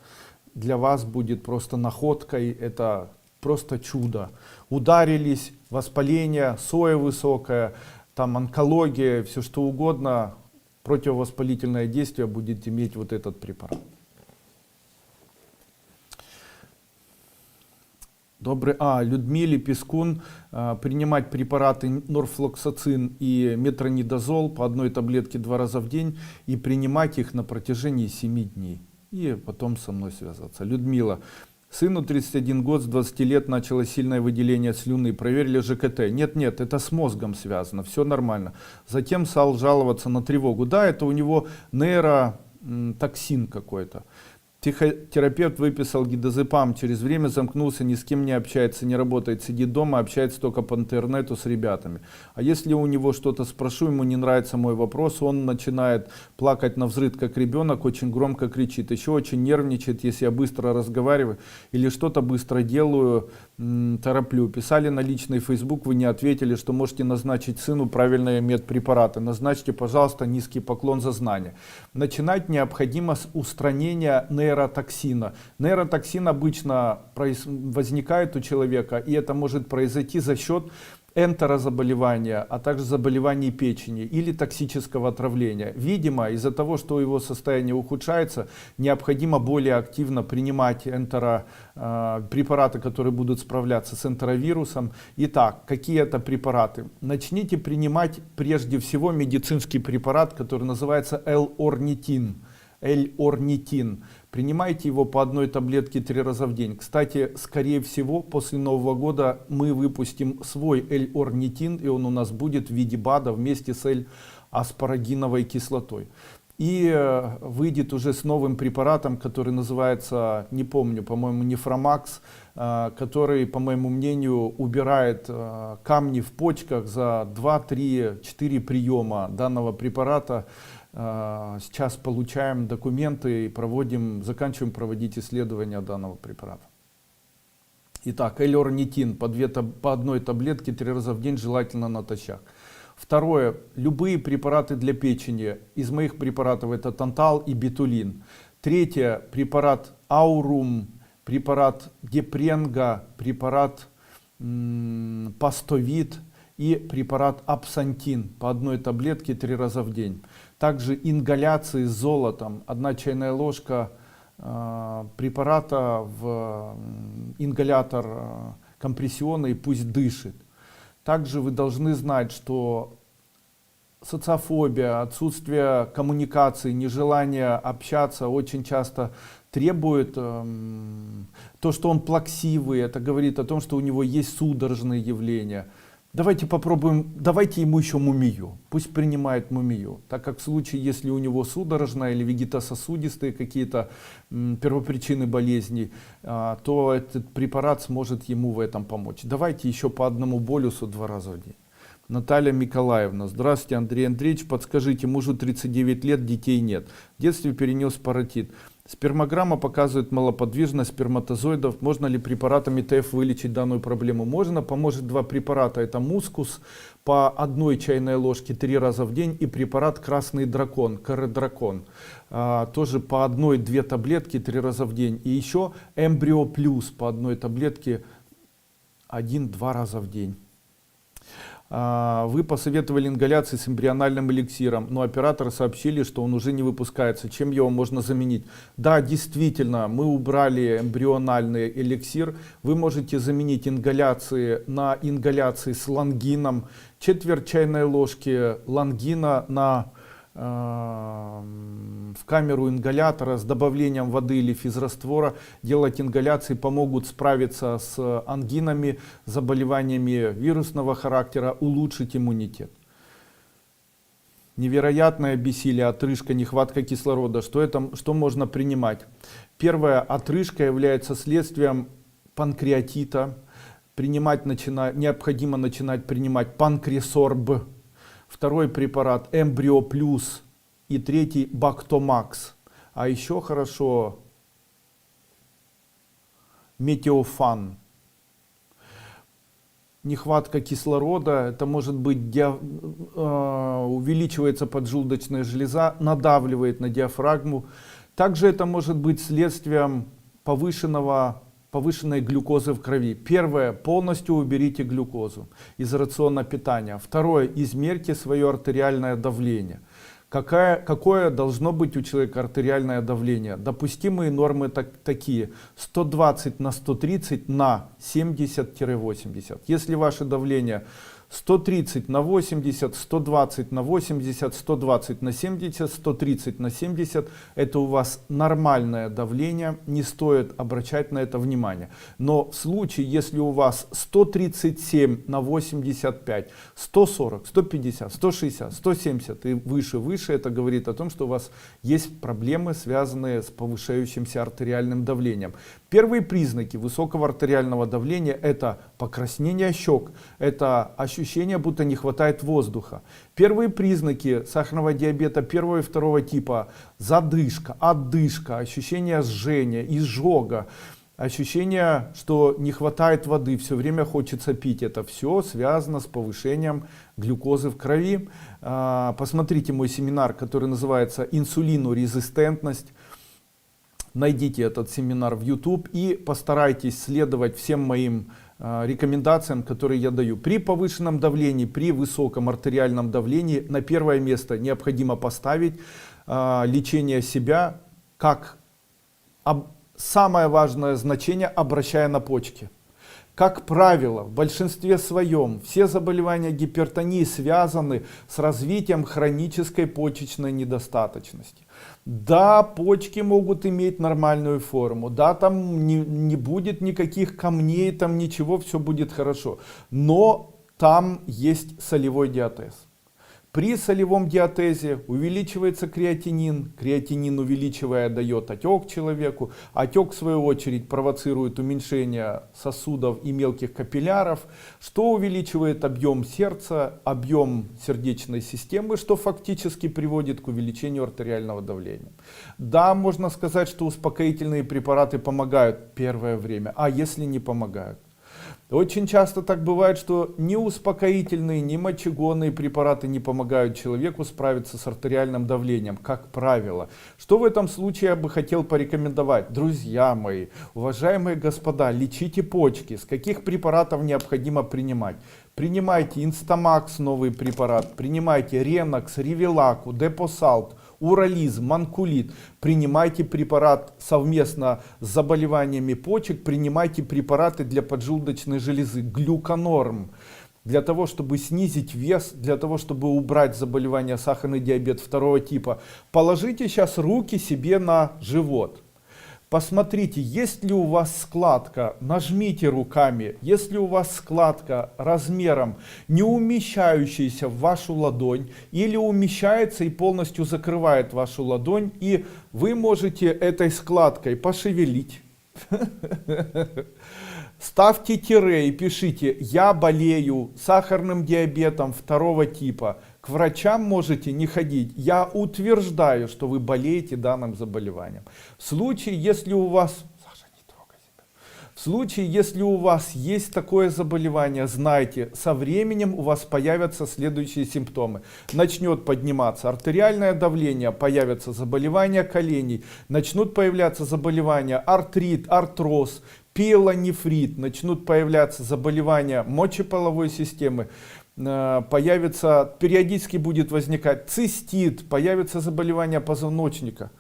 для вас будет просто находкой, это просто чудо. Ударились, воспаление, соя высокая, там онкология, все что угодно, противовоспалительное действие будет иметь вот этот препарат. Людмиле Пескун принимать препараты норфлоксацин и метронидазол по одной таблетке 2 раза в день и принимать их на протяжении 7 дней. И потом со мной связаться. Людмила. Сыну 31 год, с 20 лет началось сильное выделение слюны. Проверили ЖКТ. Нет, это с мозгом связано, все нормально. Затем стал жаловаться на тревогу. Да, это у него нейротоксин какой-то. Психотерапевт выписал гидозепам, через время замкнулся, ни с кем не общается, не работает, сидит дома, общается только по интернету с ребятами. А если у него что-то спрошу, ему не нравится мой вопрос, он начинает плакать навзрыд, как ребенок, очень громко кричит, еще очень нервничает, если я быстро разговариваю или что-то быстро делаю, тороплю. Писали на личный Facebook, вы не ответили, что можете назначить сыну правильные медпрепараты. Назначьте, пожалуйста, низкий поклон за знания. Начинать необходимо с устранения нейротоксина. Нейротоксин обычно возникает у человека, и это может произойти за счет энтерозаболевания, а также заболеваний печени или токсического отравления. Видимо, из-за того, что его состояние ухудшается, необходимо более активно принимать препараты, которые будут справляться с энтеровирусом. Итак, какие это препараты? Начните принимать прежде всего медицинский препарат, который называется L-орнитин. L-орнитин. Принимайте его по одной таблетке 3 раза в день. Кстати, скорее всего, после Нового года мы выпустим свой L-орнитин, и он у нас будет в виде БАДа вместе с L-аспарагиновой кислотой. И выйдет уже с новым препаратом, который называется, не помню, по-моему, Нефромакс, который, по моему мнению, убирает камни в почках за 2, 3, 4 приема данного препарата. Сейчас получаем документы и заканчиваем проводить исследования данного препарата. Итак, L-орнитин по одной таблетке 3 раза в день, желательно натощак. Второе. Любые препараты для печени. Из моих препаратов это тантал и бетулин. Третье. Препарат Аурум, препарат Депренга, препарат Пастовит и препарат Апсантин по одной таблетке 3 раза в день. Также ингаляции с золотом. 1 чайная ложка препарата в ингалятор компрессионный, пусть дышит. Также вы должны знать, что социофобия, отсутствие коммуникации, нежелание общаться очень часто требует то, что он плаксивый. Это говорит о том, что у него есть судорожные явления. Давайте попробуем, давайте ему еще мумию, пусть принимает мумию, так как в случае, если у него судорожная или вегетососудистые какие-то первопричины болезней, то этот препарат сможет ему в этом помочь. Давайте еще по 1 болюсу 2 раза в день. Наталья Николаевна. Здравствуйте, Андрей Андреевич. Подскажите, мужу 39 лет, детей нет. В детстве перенес паротит. Спермограмма показывает малоподвижность сперматозоидов. Можно ли препаратами ТФ вылечить данную проблему? Можно. Поможет 2 препарата. Это мускус по 1 чайной ложке 3 раза в день и препарат Красный дракон, Каредракон. Тоже по 1-2 таблетки 3 раза в день. И еще Эмбрио Плюс по 1 таблетке 1-2 раза в день. Вы посоветовали ингаляции с эмбриональным эликсиром, но операторы сообщили, что он уже не выпускается. Чем его можно заменить? Да, действительно, мы убрали эмбриональный эликсир. Вы можете заменить ингаляции на ингаляции с лангином. 1/4 чайной ложки лангина в камеру ингалятора с добавлением воды или физраствора. Делать ингаляции помогут справиться с ангинами, заболеваниями вирусного характера, улучшить иммунитет. Невероятное бессилие, отрыжка, нехватка кислорода. Что можно принимать? Первое, отрыжка является следствием панкреатита. Необходимо начинать принимать панкресорб. Второй препарат Эмбрио Плюс и третий Бактомакс. А еще хорошо метеофан. Нехватка кислорода, это может быть увеличивается поджелудочная железа, надавливает на диафрагму. Также это может быть следствием повышенной глюкозы в крови. Первое, полностью уберите глюкозу из рациона питания. Второе, измерьте свое артериальное давление. Какое должно быть у человека артериальное давление? Допустимые нормы такие: 120 на 130 на 70-80. Если ваше давление 130 на 80, 120 на 80, 120 на 70, 130 на 70, это у вас нормальное давление, не стоит обращать на это внимание. Но в случае, если у вас 137 на 85, 140, 150, 160, 170 и выше, это говорит о том, что у вас есть проблемы, связанные с повышающимся артериальным давлением. Первые признаки высокого артериального давления — это покраснение щек, это ощущение, будто не хватает воздуха. Первые признаки сахарного диабета первого и второго типа: задышка, отдышка, ощущение жжения, изжога, ощущение, что не хватает воды, все время хочется пить. Это все связано с повышением глюкозы в крови. Посмотрите мой семинар, который называется «Инсулинорезистентность». Найдите этот семинар в YouTube и постарайтесь следовать всем моим рекомендациям, которые я даю. При повышенном давлении, при высоком артериальном давлении на первое место необходимо поставить лечение себя, как самое важное значение, обращая на почки. Как правило, в большинстве своем все заболевания гипертонии связаны с развитием хронической почечной недостаточности. Да, почки могут иметь нормальную форму, да, там не будет никаких камней, там ничего, все будет хорошо. Но там есть солевой диатез. При солевом диатезе увеличивается креатинин, креатинин, увеличивая, дает отек человеку, отек в свою очередь провоцирует уменьшение сосудов и мелких капилляров, что увеличивает объем сердца, объем сердечной системы, что фактически приводит к увеличению артериального давления. Да, можно сказать, что успокоительные препараты помогают первое время, а если не помогают? Очень часто так бывает, что ни успокоительные, ни мочегонные препараты не помогают человеку справиться с артериальным давлением, как правило. Что в этом случае я бы хотел порекомендовать? Друзья мои, уважаемые господа, лечите почки. С каких препаратов необходимо принимать? Принимайте Инстамакс, новый препарат, принимайте Ренокс, Ревелаку, Депосалт, Урализ, Манкулит. Принимайте препарат совместно с заболеваниями почек, принимайте препараты для поджелудочной железы, глюконорм, для того, чтобы снизить вес, для того, чтобы убрать заболевание сахарный диабет второго типа. Положите сейчас руки себе на живот. Посмотрите, есть ли у вас складка, нажмите руками, если у вас складка размером, не умещающаяся в вашу ладонь, или умещается и полностью закрывает вашу ладонь, и вы можете этой складкой пошевелить. Ставьте тире и пишите: «Я болею сахарным диабетом второго типа». К врачам можете не ходить. Я утверждаю, что вы болеете данным заболеванием. В случае, если у вас... В случае, если у вас есть такое заболевание, знайте, со временем у вас появятся следующие симптомы. Начнет подниматься артериальное давление, появятся заболевания коленей, начнут появляться заболевания артрит, артроз, пиелонефрит, начнут появляться заболевания мочеполовой системы, появится, периодически будет возникать цистит, появится заболевание позвоночника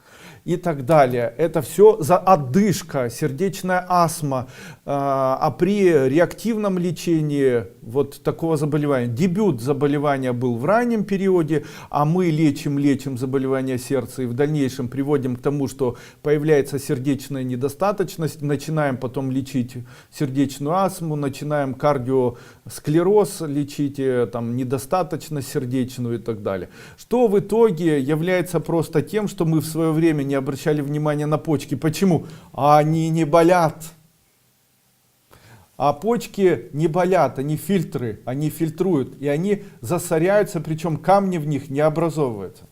и так далее. Это все за одышка, сердечная астма. А при реактивном лечении вот такого заболевания, дебют заболевания был в раннем периоде, а мы лечим заболевание сердца и в дальнейшем приводим к тому, что появляется сердечная недостаточность, начинаем потом лечить сердечную астму, начинаем кардиосклероз лечить, там, недостаточность сердечную и так далее. Что в итоге является просто тем, что мы в свое время не обращали внимания на почки. Почему? Они не болят. А почки не болят, они фильтры, они фильтруют, и они засоряются, причем камни в них не образовываются.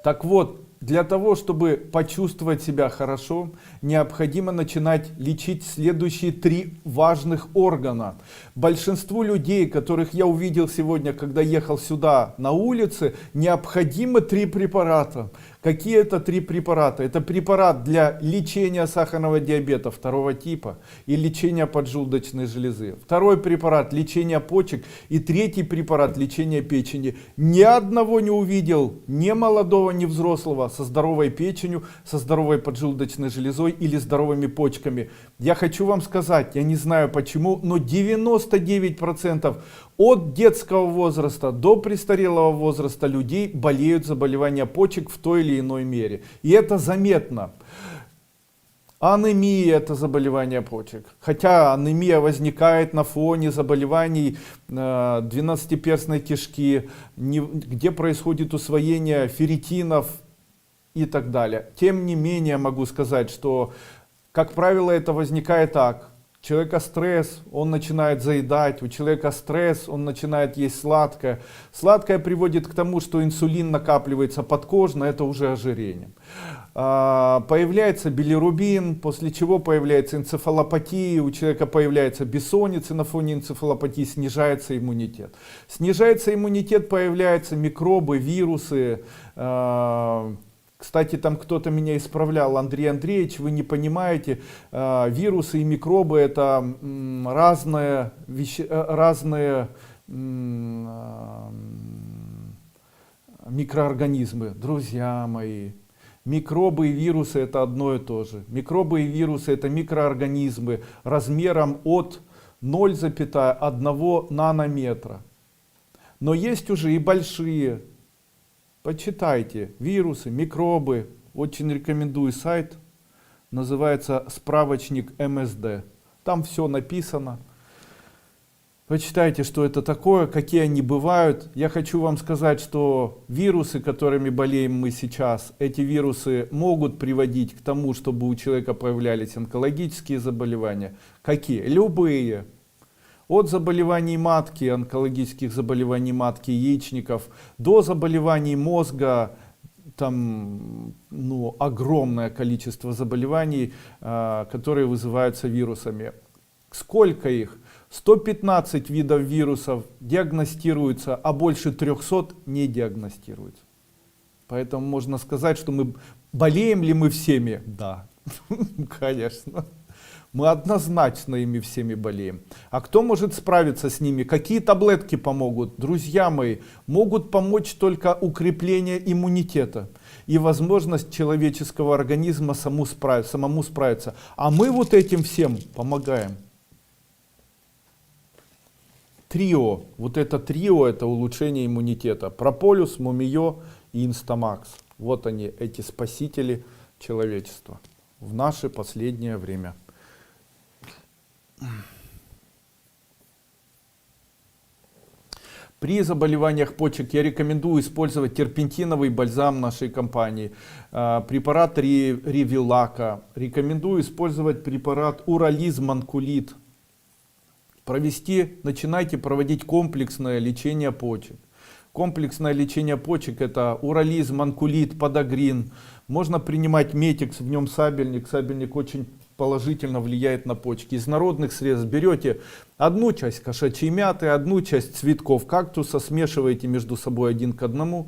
Так вот, Для того, чтобы почувствовать себя хорошо, необходимо начинать лечить следующие 3 важных органа. Большинству людей, которых я увидел сегодня, когда ехал сюда на улице, необходимо 3 препарата. Какие это 3 препарата? Это препарат для лечения сахарного диабета 2 типа и лечения поджелудочной железы. Второй препарат лечения почек и 3-й препарат лечения печени. Ни одного не увидел, ни молодого, ни взрослого, со здоровой печенью, со здоровой поджелудочной железой или здоровыми почками. Я хочу вам сказать, я не знаю почему, но 99% от детского возраста до престарелого возраста людей болеют заболевания почек в той или иной мере. И это заметно. Анемия — это заболевание почек. Хотя анемия возникает на фоне заболеваний 12-перстной кишки, где происходит усвоение ферритинов и так далее. Тем не менее, могу сказать, что, как правило, это возникает так. У человека стресс, он начинает заедать, у человека стресс, он начинает есть сладкое. Сладкое приводит к тому, что инсулин накапливается подкожно, это уже ожирение. Появляется билирубин, после чего появляется энцефалопатия, у человека появляется бессонница, на фоне энцефалопатии снижается иммунитет. Снижается иммунитет, появляются микробы, вирусы. Кстати, там кто-то меня исправлял: Андрей Андреевич, вы не понимаете, вирусы и микробы — это разные микроорганизмы. Друзья мои, микробы и вирусы — это одно и то же. Микробы и вирусы — это микроорганизмы размером от 0,1 нанометра. Но есть уже и большие. Почитайте: вирусы, микробы. Очень рекомендую сайт, называется «Справочник МСД». Там все написано. Почитайте, что это такое, какие они бывают. Я хочу вам сказать, что вирусы, которыми болеем мы сейчас, эти вирусы могут приводить к тому, чтобы у человека появлялись онкологические заболевания. Какие? Любые. От заболеваний матки, онкологических заболеваний матки, яичников, до заболеваний мозга, там огромное количество заболеваний, которые вызываются вирусами. Сколько их? 115 видов вирусов диагностируется, а больше 300 не диагностируется. Поэтому можно сказать, что мы болеем ли мы всеми? Да, конечно. Мы однозначно ими всеми болеем. А кто может справиться с ними? Какие таблетки помогут? Друзья мои, могут помочь только укрепление иммунитета и возможность человеческого организма самому справиться. А мы вот этим всем помогаем. Трио. Вот это трио — это улучшение иммунитета. Прополис, Мумиё и Инстамакс. Вот они, эти спасители человечества в наше последнее время. При заболеваниях почек я рекомендую использовать терпентиновый бальзам нашей компании, препарат Ревилака. Рекомендую использовать препарат Урализ Манкулит. Начинайте проводить комплексное лечение почек. Комплексное лечение почек — это Урализ, Манкулит, Подагрин. Можно принимать Метикс, в нем сабельник. Сабельник очень положительно влияет на почки. Из народных средств берете одну часть кошачьей мяты, одну часть цветков кактуса, смешиваете между собой 1 к 1.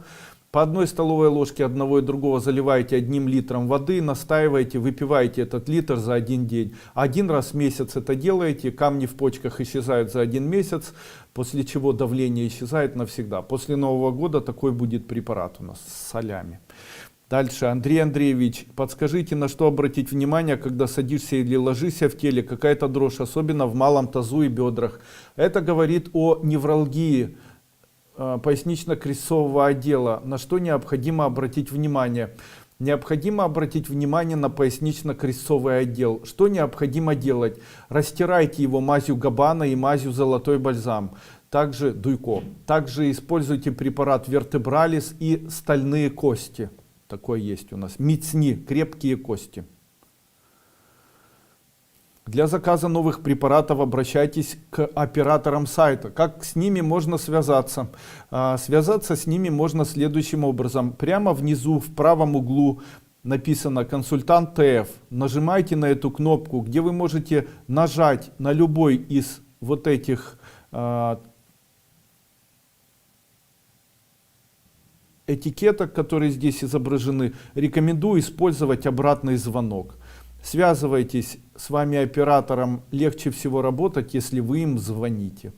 По 1 столовой ложке одного и другого заливаете 1 литром воды, настаиваете, выпиваете этот литр за 1 день. 1 раз в месяц это делаете, камни в почках исчезают за 1 месяц, после чего давление исчезает навсегда. После Нового года такой будет препарат у нас с солями. Дальше. Андрей Андреевич, подскажите, на что обратить внимание, когда садишься или ложишься в теле, какая-то дрожь, особенно в малом тазу и бедрах. Это говорит о невралгии пояснично-крестцового отдела. На что необходимо обратить внимание? Необходимо обратить внимание на пояснично-крестцовый отдел. Что необходимо делать? Растирайте его мазью Габбана и мазью Золотой бальзам. Также Дуйко. Также используйте препарат Вертебралис и стальные кости. Такой есть у нас. Мицни, крепкие кости. Для заказа новых препаратов обращайтесь к операторам сайта. Как с ними можно связаться? Связаться с ними можно следующим образом. Прямо внизу в правом углу написано «Консультант ТФ». Нажимайте на эту кнопку, где вы можете нажать на любой из вот этих этикеток, которые здесь изображены. Рекомендую использовать обратный звонок. Связывайтесь с вами оператором, легче всего работать, если вы им звоните.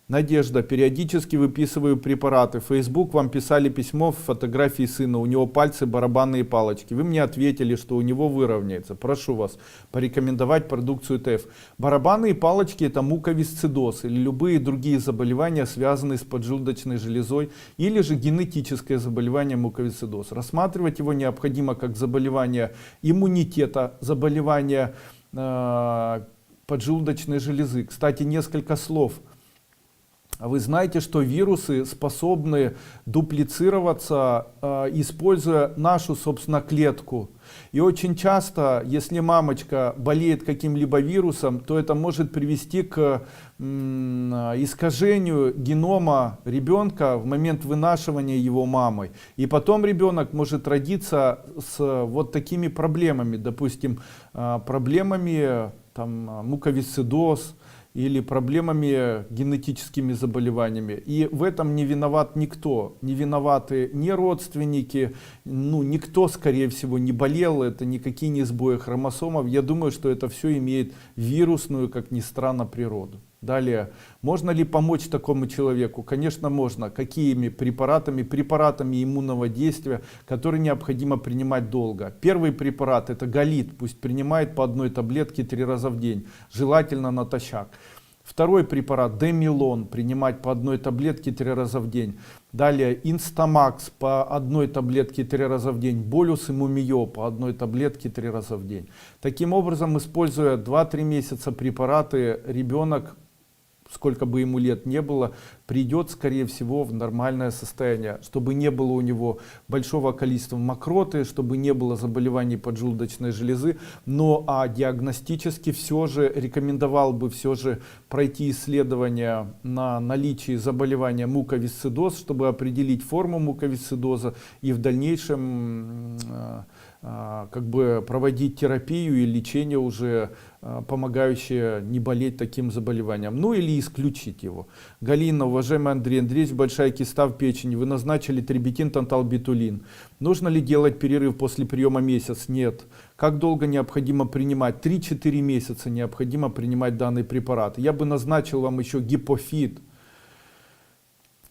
Надежда, периодически выписываю препараты. Facebook вам писали письмо в фотографии сына, у него пальцы, барабанные палочки. Вы мне ответили, что у него выровняется. Прошу вас порекомендовать продукцию ТФ. Барабанные палочки — это муковисцидоз или любые другие заболевания, связанные с поджелудочной железой, или же генетическое заболевание муковисцидоз. Рассматривать его необходимо как заболевание иммунитета, заболевание поджелудочной железы. Кстати, несколько слов. А вы знаете, что вирусы способны дуплицироваться, используя нашу, собственно, клетку. И очень часто, если мамочка болеет каким-либо вирусом, то это может привести к искажению генома ребенка в момент вынашивания его мамой. И потом ребенок может родиться с вот такими проблемами, допустим, проблемами муковисцидоз, или проблемами генетическими заболеваниями. И в этом не виноват никто. Не виноваты ни родственники, никто, скорее всего, не болел, это никакие не сбои хромосомов. Я думаю, что это все имеет вирусную, как ни странно, природу. Далее, можно ли помочь такому человеку? Конечно, можно. Какими препаратами? Препаратами иммунного действия, которые необходимо принимать долго. Первый препарат — это галит, пусть принимает по одной таблетке 3 раза в день, желательно натощак. Второй препарат — демилон, принимать по одной таблетке 3 раза в день. Далее инстамакс по одной таблетке 3 раза в день. Болюс и мумио по одной таблетке 3 раза в день. Таким образом, используя 2-3 месяца препараты, ребенок, сколько бы ему лет не было, придет, скорее всего, в нормальное состояние, чтобы не было у него большого количества мокроты, чтобы не было заболеваний поджелудочной железы. Но диагностически все же рекомендовал бы пройти исследование на наличие заболевания муковисцидоз, чтобы определить форму муковисцидоза и в дальнейшем проводить терапию и лечение уже помогающее не болеть таким заболеванием, или исключить его. Галина, уважаемый Андрей Андреевич, большая киста в печени, вы назначили трибетин, танталбитулин. Нужно ли делать перерыв после приема месяц? Нет. Как долго необходимо принимать? 3-4 месяца необходимо принимать данный препарат. Я бы назначил вам еще гипофит.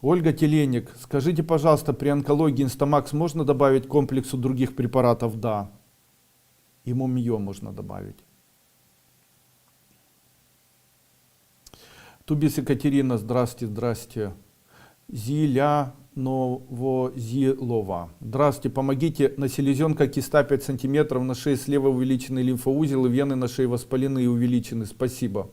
Ольга Теленик, скажите, пожалуйста, при онкологии инстамакс можно добавить к комплексу других препаратов? Да. И мумио можно добавить. Тубис Екатерина, здрасте. Зиля Новозилова. Здравствуйте, помогите, на селезенка киста 5 см, на шее слева увеличенный лимфоузел и вены на шее воспалены и увеличены. Спасибо.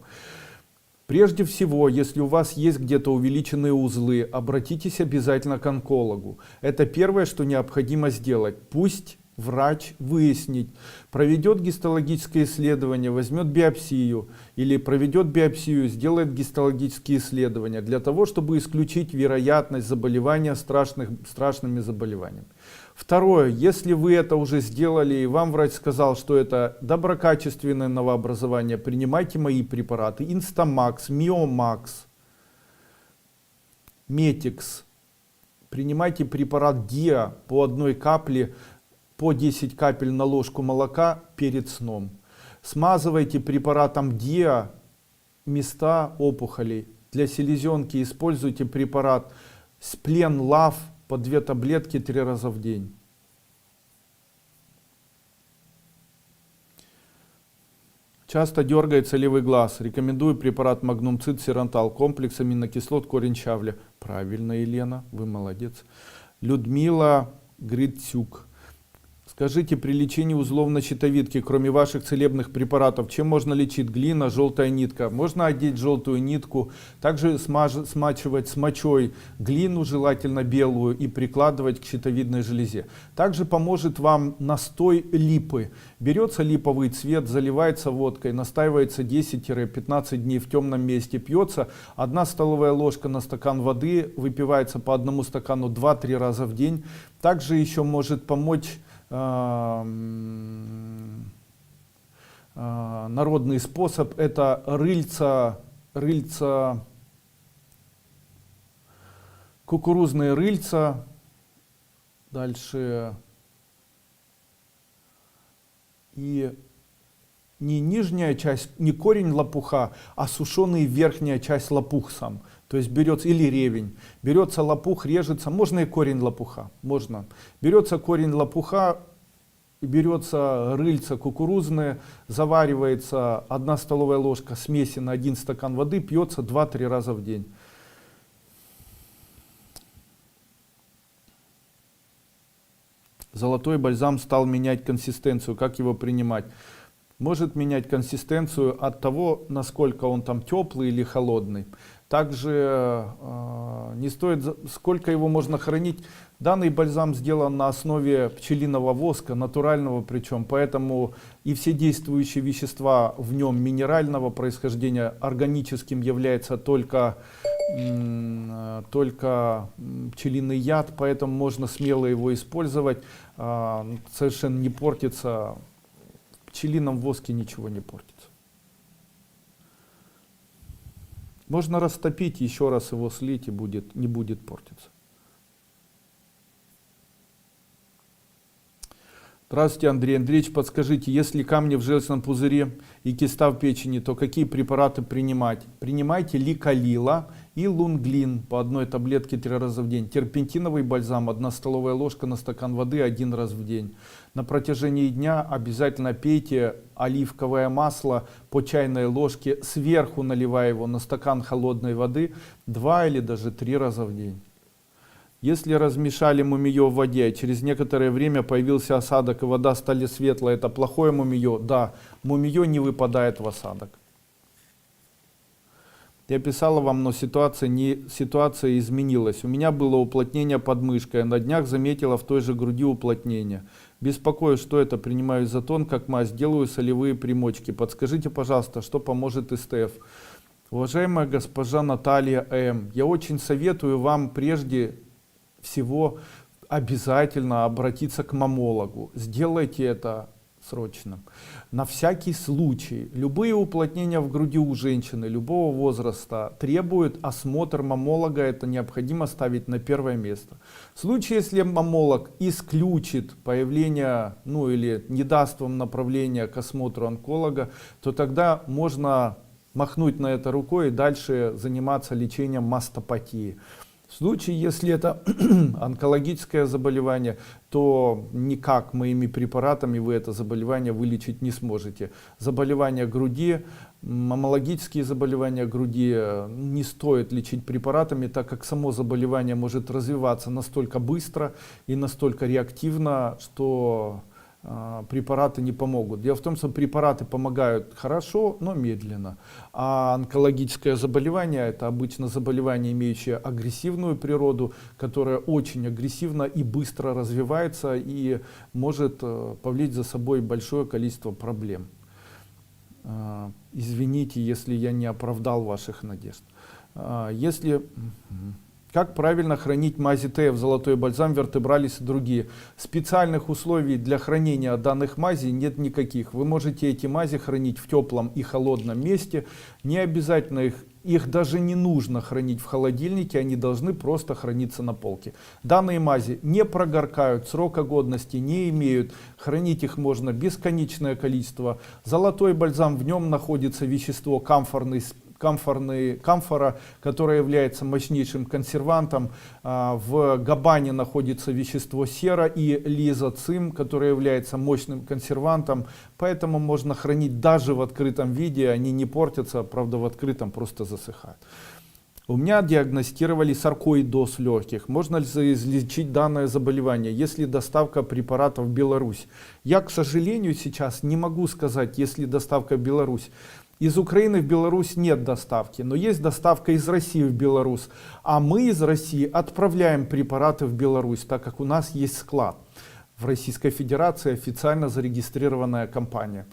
Прежде всего, если у вас есть где-то увеличенные узлы, обратитесь обязательно к онкологу. Это первое, что необходимо сделать. Пусть врач выяснит, проведет гистологическое исследование, возьмет биопсию или проведет биопсию, сделает гистологические исследования для того, чтобы исключить вероятность заболевания страшными заболеваниями. Второе, если вы это уже сделали и вам врач сказал, что это доброкачественное новообразование, принимайте мои препараты Инстамакс, Миомакс, Метикс. Принимайте препарат Диа по 1 капле, по 10 капель на ложку молока перед сном. Смазывайте препаратом Диа места опухолей. Для селезенки используйте препарат Сплен Лав по 2 таблетки 3 раза в день. Часто дергается левый глаз. Рекомендую препарат Магнумцид Сирантал, комплекс аминокислот, корень щавля. Правильно, Елена, вы молодец. Людмила Грицюк. Скажите, при лечении узлов на щитовидке, кроме ваших целебных препаратов, чем можно лечить? Глина, желтая нитка. Можно одеть желтую нитку, также смачивать с мочой глину, желательно белую, и прикладывать к щитовидной железе. Также поможет вам настой липы. Берется липовый цвет, заливается водкой, настаивается 10-15 дней в темном месте, пьется 1 столовая ложка на стакан воды, выпивается по 1 стакану 2-3 раза в день. Также еще может помочь народный способ, это кукурузные рыльца, дальше и не нижняя часть, не корень лопуха, а сушеный верхняя часть лопух сам. То есть берется, или ревень, берется лопух, режется, можно и корень лопуха, можно. Берется корень лопуха, берется рыльца кукурузные, заваривается 1 столовая ложка смеси на 1 стакан воды, пьется 2-3 раза в день. Золотой бальзам стал менять консистенцию, как его принимать? Может менять консистенцию от того, насколько он там теплый или холодный. Также не стоит, сколько его можно хранить. Данный бальзам сделан на основе пчелиного воска, натурального причем, поэтому и все действующие вещества в нем минерального происхождения, органическим является только пчелиный яд, поэтому можно смело его использовать, совершенно не портится. В пчелином воске ничего не портится. Можно растопить, еще раз его слить, и не будет портиться. Здравствуйте, Андрей Андреевич, подскажите, если камни в желчном пузыре и киста в печени, то какие препараты принимать? Принимайте ликолила и лунглин по 1 таблетке 3 раза в день. Терпентиновый бальзам 1 столовая ложка на стакан воды 1 раз в день. На протяжении дня обязательно пейте оливковое масло по чайной ложке, сверху наливая его на стакан холодной воды 2 или даже 3 раза в день. Если размешали мумиё в воде, а через некоторое время появился осадок и вода стали светлой, это плохое мумиё? Да, мумиё не выпадает в осадок. Я писала вам, но ситуация изменилась. У меня было уплотнение под мышкой, а на днях заметила в той же груди уплотнение. Беспокоюсь, что это, принимаю изотон как мазь, делаю солевые примочки. Подскажите, пожалуйста, что поможет СТФ? Уважаемая госпожа Наталья М., я очень советую вам прежде всего обязательно обратиться к маммологу. Сделайте это срочно. На всякий случай, любые уплотнения в груди у женщины любого возраста требуют осмотр маммолога, это необходимо ставить на первое место. В случае, если маммолог исключит появление, или не даст вам направления к осмотру онколога, то тогда можно махнуть на это рукой и дальше заниматься лечением мастопатии. В случае, если это онкологическое заболевание, то никак моими препаратами вы это заболевание вылечить не сможете. Заболевания груди, маммологические заболевания груди не стоит лечить препаратами, так как само заболевание может развиваться настолько быстро и настолько реактивно, что препараты не помогут. Дело в том, что препараты помогают хорошо, но медленно. А онкологическое заболевание — это обычно заболевание, имеющее агрессивную природу, которое очень агрессивно и быстро развивается и может повлечь за собой большое количество проблем. Извините, если я не оправдал ваших надежд. Как правильно хранить мази ТФ, золотой бальзам, вертебралис и другие? Специальных условий для хранения данных мазей нет никаких. Вы можете эти мази хранить в теплом и холодном месте. Не обязательно их даже не нужно хранить в холодильнике, они должны просто храниться на полке. Данные мази не прогоркают, срока годности не имеют, хранить их можно бесконечное количество. Золотой бальзам, в нем находится вещество камфора, которая является мощнейшим консервантом. В габане находится вещество сера и лизоцим, которое является мощным консервантом, поэтому можно хранить даже в открытом виде, они не портятся, правда в открытом просто засыхают. У меня диагностировали саркоидоз легких. Можно ли излечить данное заболевание, если доставка препарата в Беларусь? Я, к сожалению, сейчас не могу сказать, если доставка в Беларусь. Из Украины в Беларусь нет доставки, но есть доставка из России в Беларусь. А мы из России отправляем препараты в Беларусь, так как у нас есть склад. В Российской Федерации официально зарегистрированная компания.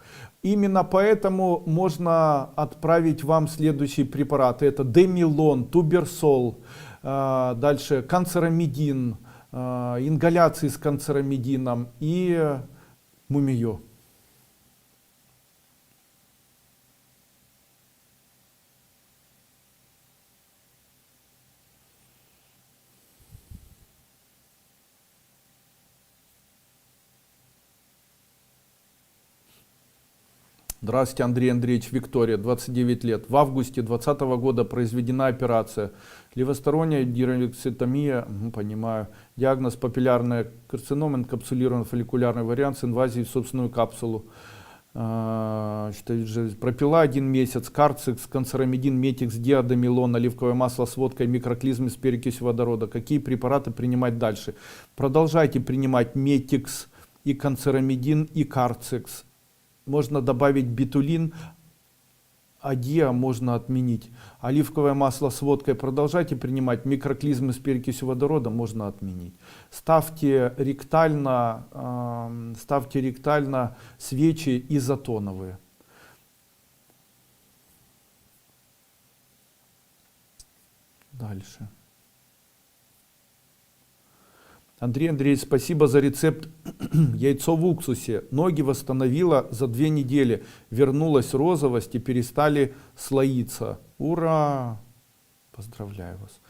Именно поэтому можно отправить вам следующие препараты. Это Демилон, Туберсол, дальше канцерамидин, ингаляции с канцерамидином и Мумиё. Здравствуйте, Андрей Андреевич, Виктория, 29 лет. В августе 2020 года произведена операция. Левосторонняя гидролексотомия, понимаю. Диагноз папиллярная карцинома, инкапсулированный фолликулярный вариант с инвазией в собственную капсулу. Пропила 1 месяц, карцикс, канцерамидин, метикс, диадемилон, оливковое масло с водкой, микроклизмы с перекисью водорода. Какие препараты принимать дальше? Продолжайте принимать метикс и канцерамидин и карцикс. Можно добавить битулин, а диа можно отменить. Оливковое масло с водкой продолжайте принимать, микроклизмы с перекисью водорода можно отменить. Ставьте ректально свечи изотоновые. Дальше. Андрей Андреевич, спасибо за рецепт яйцо в уксусе. Ноги восстановила за 2 недели. Вернулась розовость и перестали слоиться. Ура! Поздравляю вас.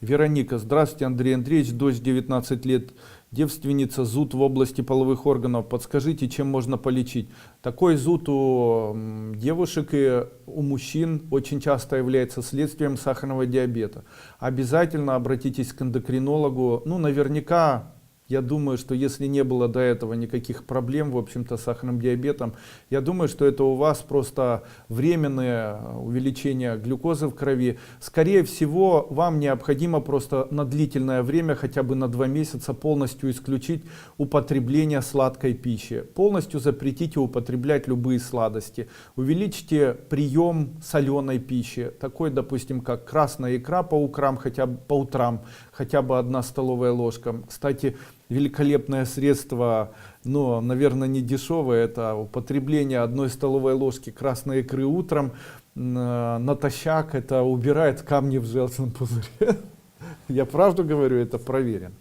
Вероника, здравствуйте, Андрей Андреевич, дочь 19 лет, девственница, зуд в области половых органов. Подскажите, чем можно полечить? Такой зуд у девушек и у мужчин очень часто является следствием сахарного диабета. Обязательно обратитесь к эндокринологу. Ну, наверняка, я думаю, что если не было до этого никаких проблем, в общем-то, с сахарным диабетом, я думаю, что это у вас просто временное увеличение глюкозы в крови. Скорее всего, вам необходимо просто на длительное время, хотя бы на 2 месяца, полностью исключить употребление сладкой пищи. Полностью запретите употреблять любые сладости. Увеличьте прием соленой пищи, такой, допустим, как красная икра по утрам, хотя бы 1 столовая ложка. Кстати, великолепное средство, но, наверное, не дешевое, это употребление 1 столовой ложки красной икры утром натощак. Это убирает камни в желчном пузыре. Я правду говорю, это проверено.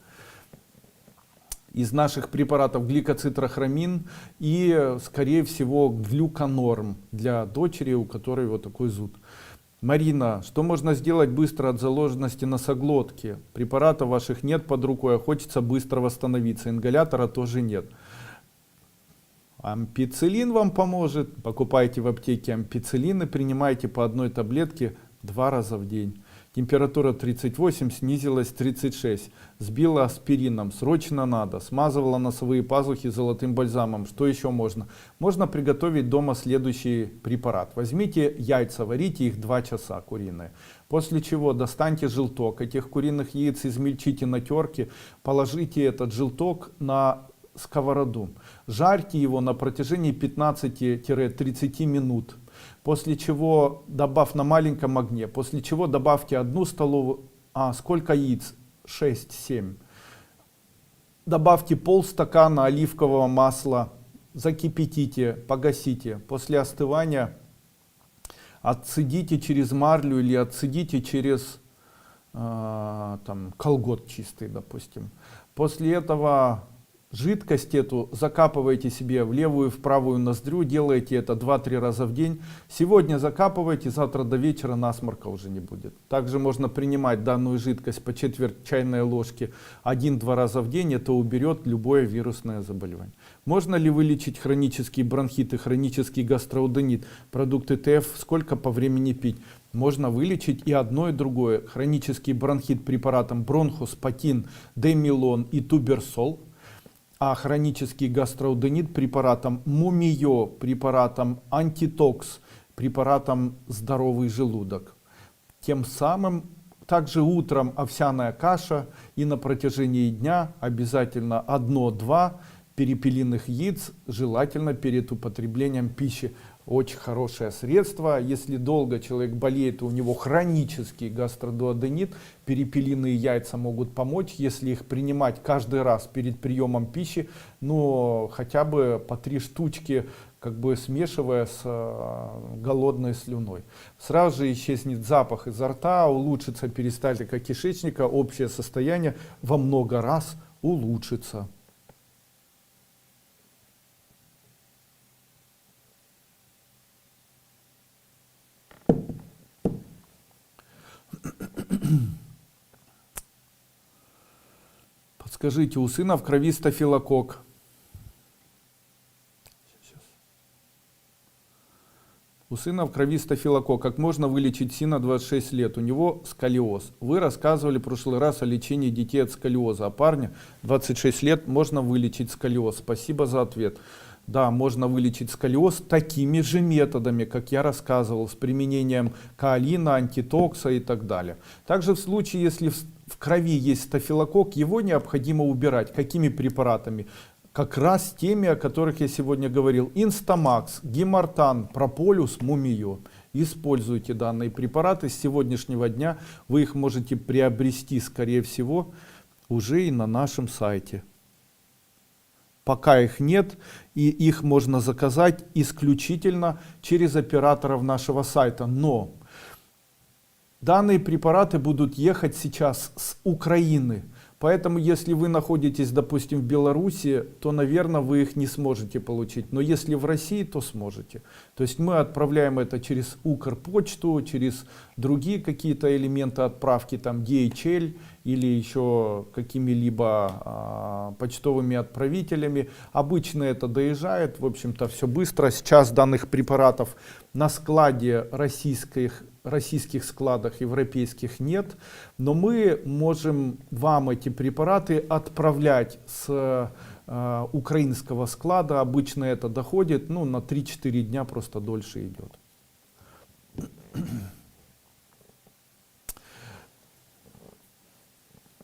Из наших препаратов гликоцитрохромин и, скорее всего, глюконорм для дочери, у которой вот такой зуд. Марина, что можно сделать быстро от заложенности носоглотки? Препаратов ваших нет под рукой, а хочется быстро восстановиться. Ингалятора тоже нет. Ампицилин вам поможет. Покупайте в аптеке ампицилин и принимайте по 1 таблетке 2 раза в день. Температура 38, снизилась 36. Сбила аспирином, срочно надо. Смазывала носовые пазухи золотым бальзамом. Что еще можно? Можно приготовить дома следующий препарат. Возьмите яйца, варите их 2 часа куриные. После чего достаньте желток этих куриных яиц, измельчите на терке, положите этот желток на сковороду. Жарьте его на протяжении 15-30 минут. После чего, добавь на маленьком огне, после чего добавьте 1 столовую, сколько яиц? 6-7. Добавьте полстакана оливкового масла, закипятите, погасите. После остывания отцедите через марлю или отцедите через колгот чистый, допустим. После этого жидкость эту закапываете себе в левую и в правую ноздрю, делаете это 2-3 раза в день. Сегодня закапывайте, завтра до вечера насморка уже не будет. Также можно принимать данную жидкость по 1/4 чайной ложки 1-2 раза в день, это уберет любое вирусное заболевание. Можно ли вылечить хронический бронхит и хронический гастроуденит? Продукты ТФ сколько по времени пить? Можно вылечить и одно, и другое. Хронический бронхит препаратом бронхоспатин, демилон и туберсол. А хронический гастроуденит препаратом Мумиё, препаратом антитокс, препаратом здоровый желудок. Тем самым Также утром овсяная каша и на протяжении дня обязательно 1-2 перепелиных яиц, желательно перед употреблением пищи. Очень хорошее средство. Если долго человек болеет, у него хронический гастродуоденит, перепелиные яйца могут помочь, если их принимать каждый раз перед приемом пищи, но хотя бы по 3 штучки, как бы смешивая с голодной слюной. Сразу же исчезнет запах изо рта, улучшится перистальтика кишечника, общее состояние во много раз улучшится. Подскажите, у сына в крови стафилококк. У сына в крови стафилококк. Как можно вылечить сына 26 лет? У него сколиоз. Вы рассказывали в прошлый раз о лечении детей от сколиоза. А парня 26 лет можно вылечить сколиоз. Спасибо за ответ. Да, можно вылечить сколиоз такими же методами, как я рассказывал, с применением каолина, антитокса и так далее. Также в случае, если в крови есть стафилококк, его необходимо убирать. Какими препаратами? Как раз теми, о которых я сегодня говорил. Инстамакс, гемартан, прополюс, мумиё. Используйте данные препараты. С сегодняшнего дня вы их можете приобрести, скорее всего, уже и на нашем сайте. Пока их нет, и их можно заказать исключительно через операторов нашего сайта. Но данные препараты будут ехать сейчас с Украины. Поэтому, если вы находитесь, допустим, в Беларуси, то, наверное, вы их не сможете получить. Но если в России, то сможете. То есть мы отправляем это через Укрпочту, через другие какие-то элементы отправки, там DHL или еще какими-либо почтовыми отправителями. Обычно это доезжает, в общем-то, все быстро. Сейчас данных препаратов на складе российских складах, европейских нет, но мы можем вам эти препараты отправлять с украинского склада. Обычно это доходит на 3-4 дня, просто дольше идет.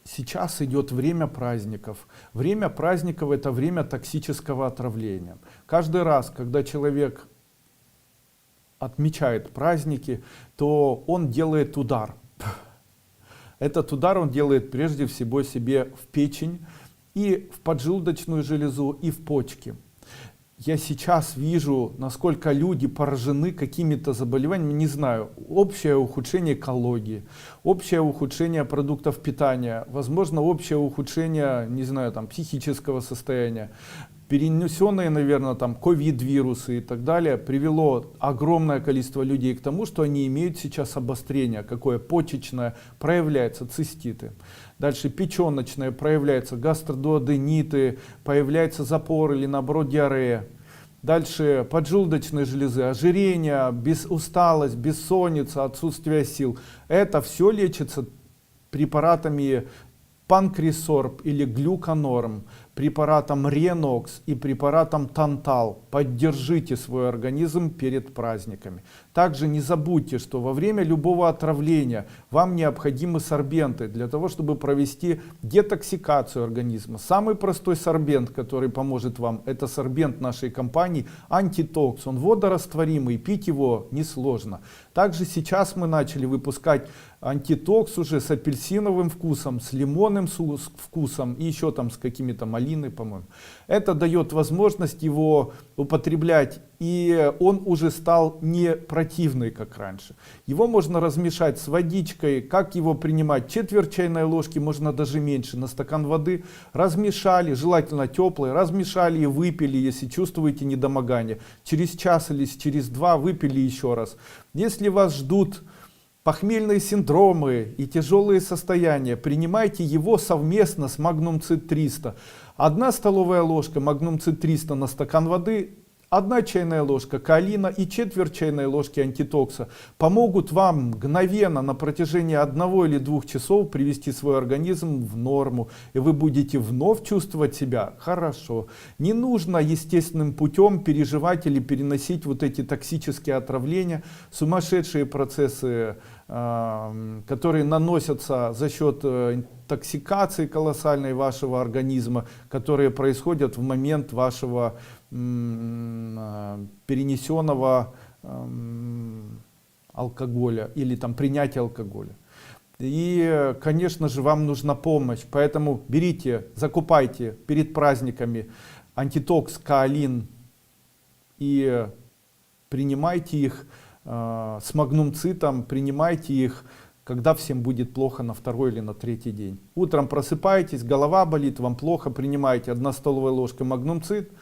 Сейчас идет время праздников. Время праздников — это время токсического отравления. Каждый раз, когда человек отмечает праздники, то он делает удар. Этот удар он делает прежде всего себе в печень, и в поджелудочную железу, и в почки. Я сейчас вижу, насколько люди поражены какими-то заболеваниями, не знаю, общее ухудшение экологии, общее ухудшение продуктов питания, возможно, общее ухудшение, не знаю, там, психического состояния, перенесенные, наверное, там ковид-вирусы и так далее, привело огромное количество людей к тому, что они имеют сейчас обострение, какое почечное, проявляются циститы. Дальше печеночное, проявляются гастродуодениты, появляется запор или наоборот диарея. Дальше поджелудочные железы, ожирение, усталость, бессонница, отсутствие сил. Это все лечится препаратами панкрисорб или глюконорм, препаратом Ренокс и препаратом Тантал. Поддержите свой организм перед праздниками. Также не забудьте, что во время любого отравления вам необходимы сорбенты для того, чтобы провести детоксикацию организма. Самый простой сорбент, который поможет вам, это сорбент нашей компании Антитокс. Он водорастворимый, пить его несложно. Также сейчас мы начали выпускать Антитокс уже с апельсиновым вкусом, с лимонным вкусом и еще там с какими-то малиной, по-моему. Это дает возможность его употреблять, и он уже стал не противный, как раньше. Его можно размешать с водичкой. Как его принимать? Четверть чайной ложки, можно даже меньше, на стакан воды. Размешали, желательно теплый, размешали и выпили, если чувствуете недомогание. Через час или через 2 выпили еще раз. Если вас ждут похмельные синдромы и тяжелые состояния, принимайте его совместно с Magnum Cit 300. 1 столовая ложка Magnum Cit 300 на стакан воды, 1 чайная ложка каолина и четверть чайной ложки антитокса помогут вам мгновенно на протяжении 1 или 2 часов привести свой организм в норму, и вы будете вновь чувствовать себя хорошо. Не нужно естественным путем переживать или переносить вот эти токсические отравления, сумасшедшие процессы которые наносятся за счет интоксикации колоссальной вашего организма, которые происходят в момент вашего перенесенного алкоголя или там принятия алкоголя. И, конечно же, вам нужна помощь, поэтому берите, закупайте перед праздниками антитокс, каолин и принимайте их с магнумцитом, принимайте их, когда всем будет плохо на второй или на третий день. Утром просыпаетесь, голова болит, вам плохо, принимаете 1 столовая ложка магнумцит,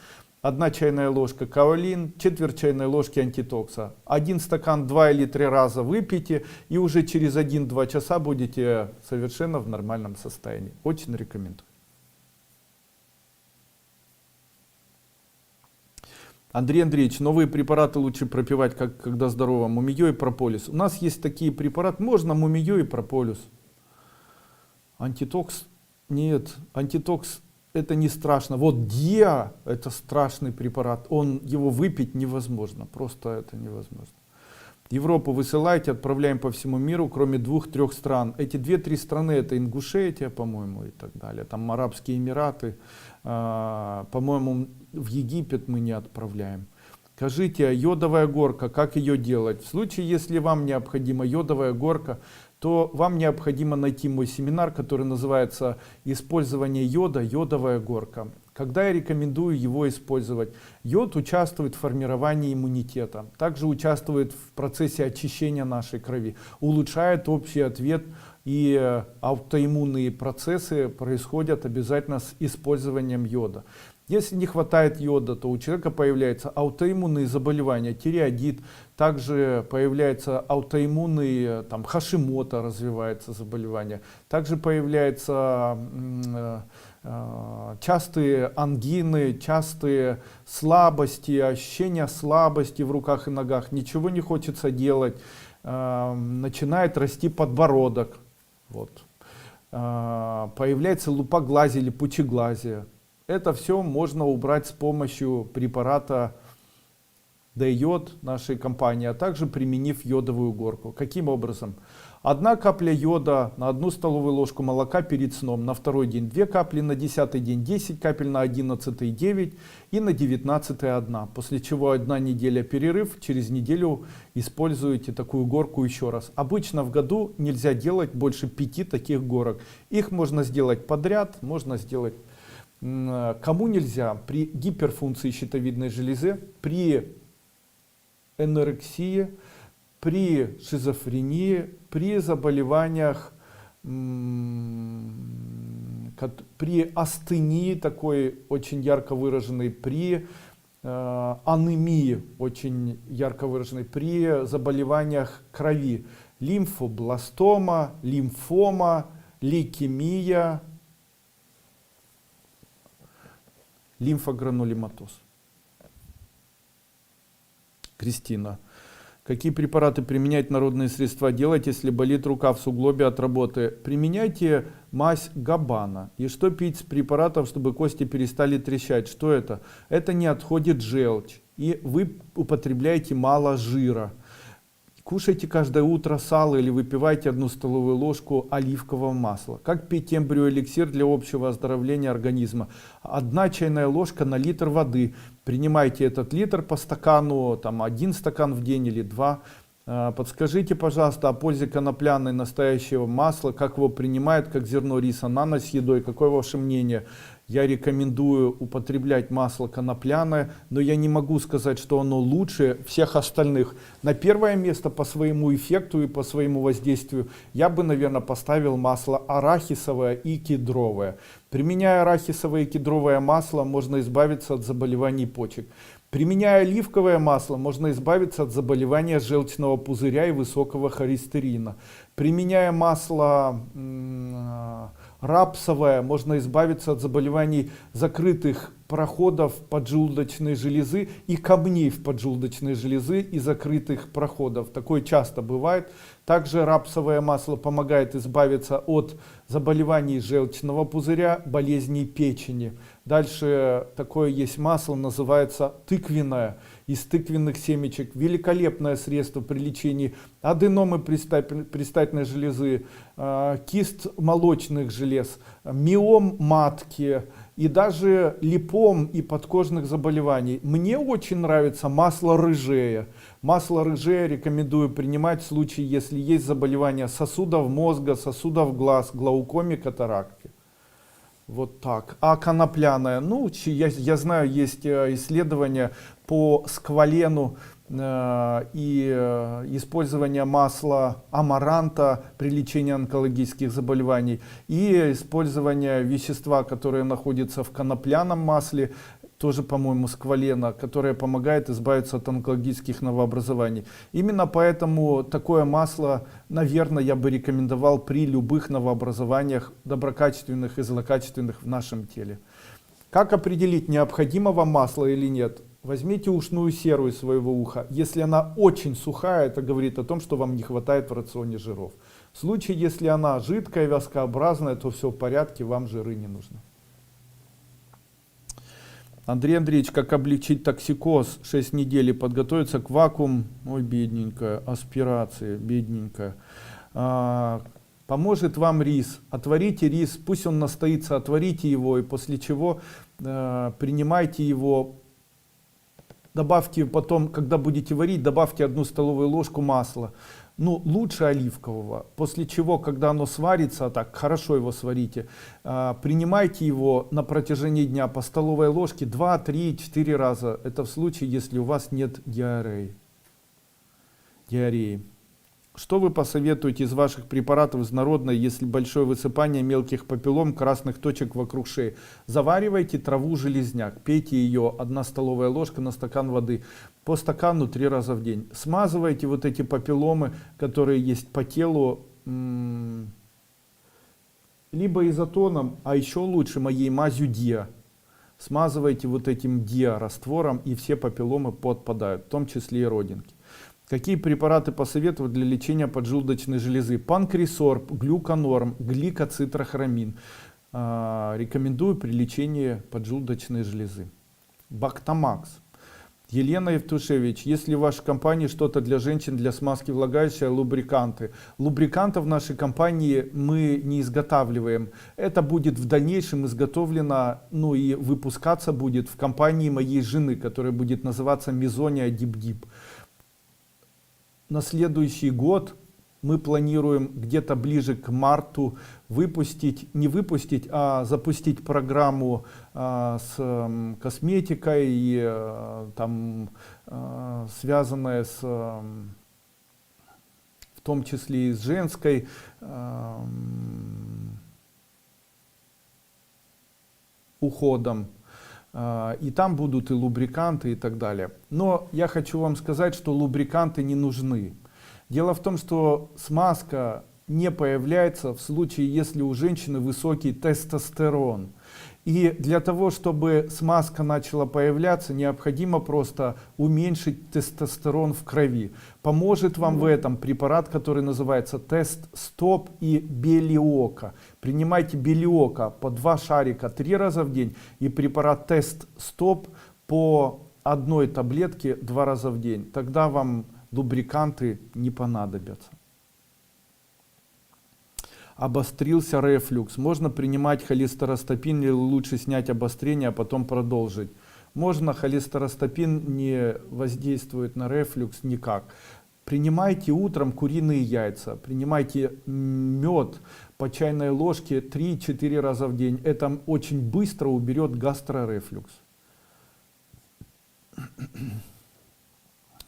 1 чайная ложка каолин, четверть чайной ложки антитокса. 1 стакан 2 или 3 раза выпейте, и уже через 1-2 часа будете совершенно в нормальном состоянии. Очень рекомендую. Андрей Андреевич, новые препараты лучше пропивать, когда здорово, мумиё и прополис. У нас есть такие препараты, можно мумиё и прополис. Антитокс, нет, антитокс это не страшно. Вот Диа это страшный препарат, его выпить невозможно, просто это невозможно. Европу высылайте, отправляем по всему миру, кроме 2-3 стран. Эти 2-3 страны это Ингушетия, по-моему, и так далее. Там Арабские Эмираты, по-моему, в Египет мы не отправляем. Скажите, йодовая горка, как ее делать? В случае, если вам необходима йодовая горка, то вам необходимо найти мой семинар, который называется «Использование йода. Йодовая горка». Когда я рекомендую его использовать? Йод участвует в формировании иммунитета, также участвует в процессе очищения нашей крови, улучшает общий ответ, и аутоиммунные процессы происходят обязательно с использованием йода. Если не хватает йода, то у человека появляются аутоиммунные заболевания, тиреоидит, также появляется аутоиммунный, там, Хашимото развивается заболевание, также появляются частые ангины, частые слабости, ощущение слабости в руках и ногах, ничего не хочется делать, начинает расти подбородок, вот. Появляется лупоглазие или пучеглазие. Это все можно убрать с помощью препарата D-йод нашей компании, а также применив йодовую горку. Каким образом? 1 капля йода на 1 столовую ложку молока перед сном на 2-й день, 2 капли на 10-й день, 10 капель на 11-й 9 и на 19-й 1. После чего 1 неделя перерыв, через неделю используете такую горку еще раз. Обычно в году нельзя делать больше 5 таких горок. Их можно сделать подряд, можно сделать. Кому нельзя? При гиперфункции щитовидной железы, при анорексии, при шизофрении, при заболеваниях, при астении такой очень ярко выраженной, при анемии очень ярко выраженной, при заболеваниях крови, лимфобластома, лимфома, лейкемия, лимфогранулематоз. Кристина. Какие препараты применять, народные средства делать, если болит рука в суглобе от работы? Применяйте мазь Габбана. И что пить с препаратов, чтобы кости перестали трещать? Что это? Это не отходит желчь. И вы употребляете мало жира. Кушайте каждое утро сало или выпивайте 1 столовую ложку оливкового масла. Как пить эмбриоэликсир для общего оздоровления организма? 1 чайная ложка на литр воды. Принимайте этот литр по стакану, там 1 стакан в день или 2. Подскажите, пожалуйста, о пользе конопляной настоящего масла, как его принимают, как зерно риса на ночь с едой, какое ваше мнение? Я рекомендую употреблять масло конопляное, но я не могу сказать, что оно лучше всех остальных. На первое место по своему эффекту и по своему воздействию я бы, наверное, поставил масло арахисовое и кедровое. Применяя арахисовое и кедровое масло, можно избавиться от заболеваний почек. Применяя оливковое масло, можно избавиться от заболевания желчного пузыря и высокого холестерина. Применяя масло рапсовое, можно избавиться от заболеваний закрытых проходов поджелудочной железы и камней в поджелудочной железы и закрытых проходов. Такое часто бывает. Также рапсовое масло помогает избавиться от заболеваний желчного пузыря, болезней печени. Дальше такое есть масло, называется тыквенное, из тыквенных семечек. Великолепное средство при лечении аденомы предстательной железы, кист молочных желез, миом матки и даже липом и подкожных заболеваний. Мне очень нравится масло рыжее. Масло рыжее рекомендую принимать в случае, если есть заболевания сосудов мозга, сосудов глаз, глаукоме, катаракте. Вот так. А конопляное, ну, я знаю, есть исследования по сквалену и использование масла амаранта при лечении онкологических заболеваний и использование вещества, которое находится в конопляном масле, тоже, по-моему, сквалена, которое помогает избавиться от онкологических новообразований. Именно поэтому такое масло, наверное, я бы рекомендовал при любых новообразованиях, доброкачественных и злокачественных в нашем теле. Как определить, необходимо вам масло или нет? Возьмите ушную серу из своего уха. Если она очень сухая, это говорит о том, что вам не хватает в рационе жиров. В случае, если она жидкая, вязкообразная, то все в порядке, вам жиры не нужны. Андрей Андреевич, как облегчить токсикоз? 6 недель, подготовиться к вакуум, ой, бедненькая, аспирации, бедненькая. Поможет вам рис. Отварите рис, пусть он настоится, отварите его, и после чего принимайте его. Добавьте потом, когда будете варить, добавьте 1 столовую ложку масла. Ну, лучше оливкового. После чего, когда оно сварится, так хорошо его сварите, принимайте его на протяжении дня по столовой ложке 2, 3, 4 раза. Это в случае, если у вас нет диареи. Что вы посоветуете из ваших препаратов из народной, если большое высыпание мелких папиллом, красных точек вокруг шеи? Заваривайте траву железняк, пейте ее 1 столовая ложка на стакан воды, по стакану 3 раза в день. Смазывайте вот эти папилломы, которые есть по телу, либо изотоном, а еще лучше моей мазью Диа. Смазывайте вот этим Диа раствором, и все папилломы подпадают, в том числе и родинки. Какие препараты посоветовать для лечения поджелудочной железы? Панкрисорб, глюконорм, гликоцитрохромин. Рекомендую при лечении поджелудочной железы. Бактамакс. Елена Евтушевич, есть ли в вашей компании что-то для женщин, для смазки влагалища, лубриканты? Лубрикантов в нашей компании мы не изготавливаем. Это будет в дальнейшем изготовлено, ну и выпускаться будет в компании моей жены, которая будет называться Мезония Дип-Дип. На следующий год мы планируем где-то ближе к марту не выпустить, а запустить программу с косметикой и связанная в том числе и с женской уходом. И там будут и лубриканты и так далее. Но я хочу вам сказать, что лубриканты не нужны. Дело в том, что смазка не появляется в случае, если у женщины высокий тестостерон. И для того, чтобы смазка начала появляться, необходимо просто уменьшить тестостерон в крови. Поможет вам в этом препарат, который называется Тест-Стоп и Белиока. Принимайте Белиока по 2 шарика 3 раза в день и препарат Тест-Стоп по 1 таблетке 2 раза в день. Тогда вам лубриканты не понадобятся. Обострился рефлюкс. Можно принимать холестеростопин или лучше снять обострение, а потом продолжить? Можно, холестеростопин не воздействует на рефлюкс никак. Принимайте утром куриные яйца, принимайте мед по чайной ложке 3-4 раза в день. Это очень быстро уберет гастрорефлюкс.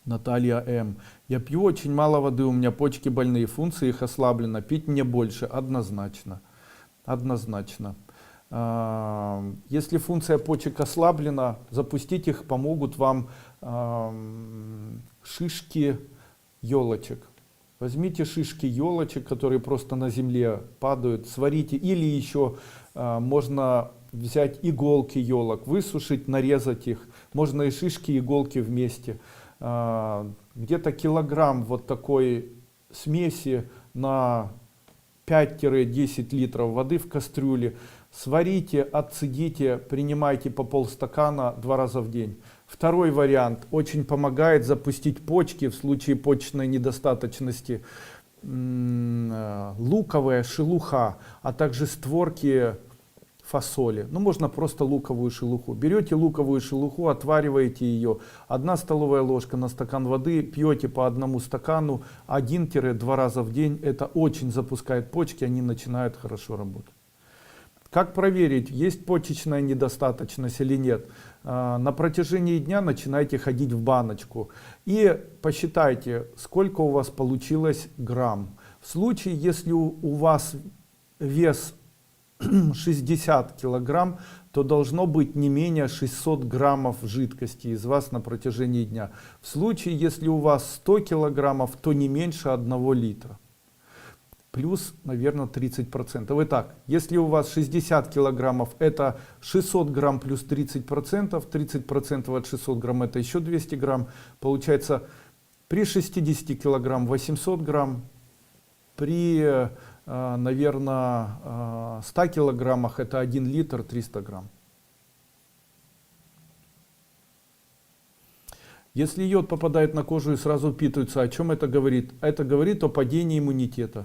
Наталья М. Я пью очень мало воды, у меня почки больные, функция их ослаблена, пить мне больше, однозначно. Однозначно. Если функция почек ослаблена, запустить их помогут вам шишки елочек. Возьмите шишки елочек, которые просто на земле падают, сварите, или еще можно взять иголки елок, высушить, нарезать их. Можно и шишки, и иголки вместе. Где-то килограмм вот такой смеси на 5-10 литров воды в кастрюле. Сварите, отцедите, принимайте по полстакана 2 раза в день. Второй вариант очень помогает запустить почки в случае почечной недостаточности. Луковая шелуха, а также створки фасоли. Ну, можно просто луковую шелуху. Берете луковую шелуху, отвариваете ее. 1 столовая ложка на стакан воды, пьете по 1 стакану 1-2 раза в день. Это очень запускает почки, они начинают хорошо работать. Как проверить, есть почечная недостаточность или нет? На протяжении дня начинайте ходить в баночку и посчитайте, сколько у вас получилось грамм. В случае, если у вас вес 60 килограмм, то должно быть не менее 600 граммов жидкости из вас на протяжении дня. В случае, если у вас 100 килограммов, то не меньше 1 литра. Плюс, наверное, 30%. Итак, если у вас 60 килограммов, это 600 грамм плюс 30%. 30% от 600 грамм это еще 200 грамм. Получается, при 60 килограмм 800 грамм. При, наверное, 100 килограммах это 1 литр 300 грамм. Если йод попадает на кожу и сразу впитывается, о чем это говорит? Это говорит о падении иммунитета.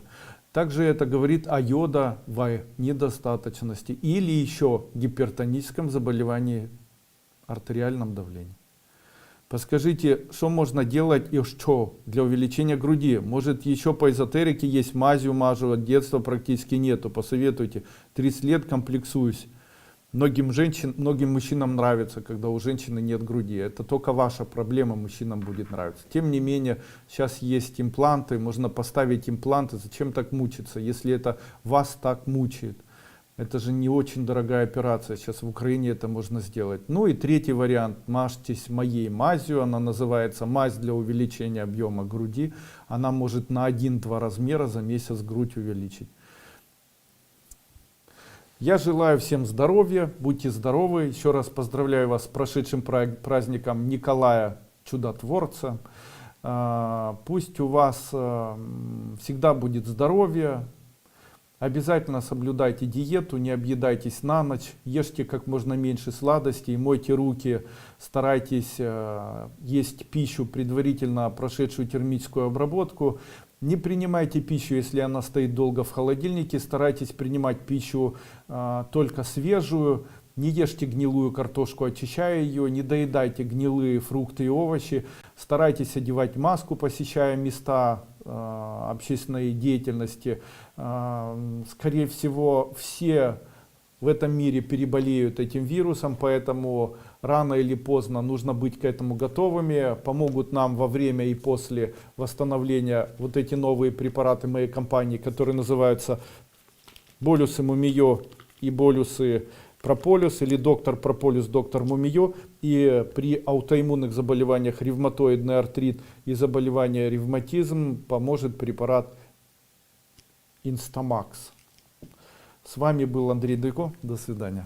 Также это говорит о йодовой недостаточности или еще гипертоническом заболевании, артериальном давлении. Подскажите, что можно делать и что для увеличения груди? Может, еще по эзотерике есть, мазью мажу, от детства практически нету. Посоветуйте. 30 лет комплексуюсь. Многим мужчинам нравится, когда у женщины нет груди. Это только ваша проблема, мужчинам будет нравиться. Тем не менее, сейчас есть импланты, можно поставить импланты. Зачем так мучиться, если это вас так мучает? Это же не очень дорогая операция, сейчас в Украине это можно сделать. Ну и третий вариант, мажьтесь моей мазью, она называется мазь для увеличения объема груди. Она может на 1-2 размера за месяц грудь увеличить. Я желаю всем здоровья, будьте здоровы. Еще раз поздравляю вас с прошедшим праздником Николая Чудотворца. Пусть у вас всегда будет здоровье. Обязательно соблюдайте диету, не объедайтесь на ночь, ешьте как можно меньше сладостей, мойте руки, старайтесь есть пищу, предварительно прошедшую термическую обработку. Не принимайте пищу, если она стоит долго в холодильнике, старайтесь принимать пищу только свежую. Не ешьте гнилую картошку, очищая ее, не доедайте гнилые фрукты и овощи. Старайтесь одевать маску, посещая места общественной деятельности. Скорее всего, все в этом мире переболеют этим вирусом, поэтому рано или поздно нужно быть к этому готовыми. Помогут нам во время и после восстановления вот эти новые препараты моей компании, которые называются болюсы Мумиё и болюсы Прополис, или доктор Прополис, доктор Мумиё. И при аутоиммунных заболеваниях, ревматоидный артрит и заболевания ревматизм, поможет препарат Instamax. С вами был Андрей Дойко. До свидания.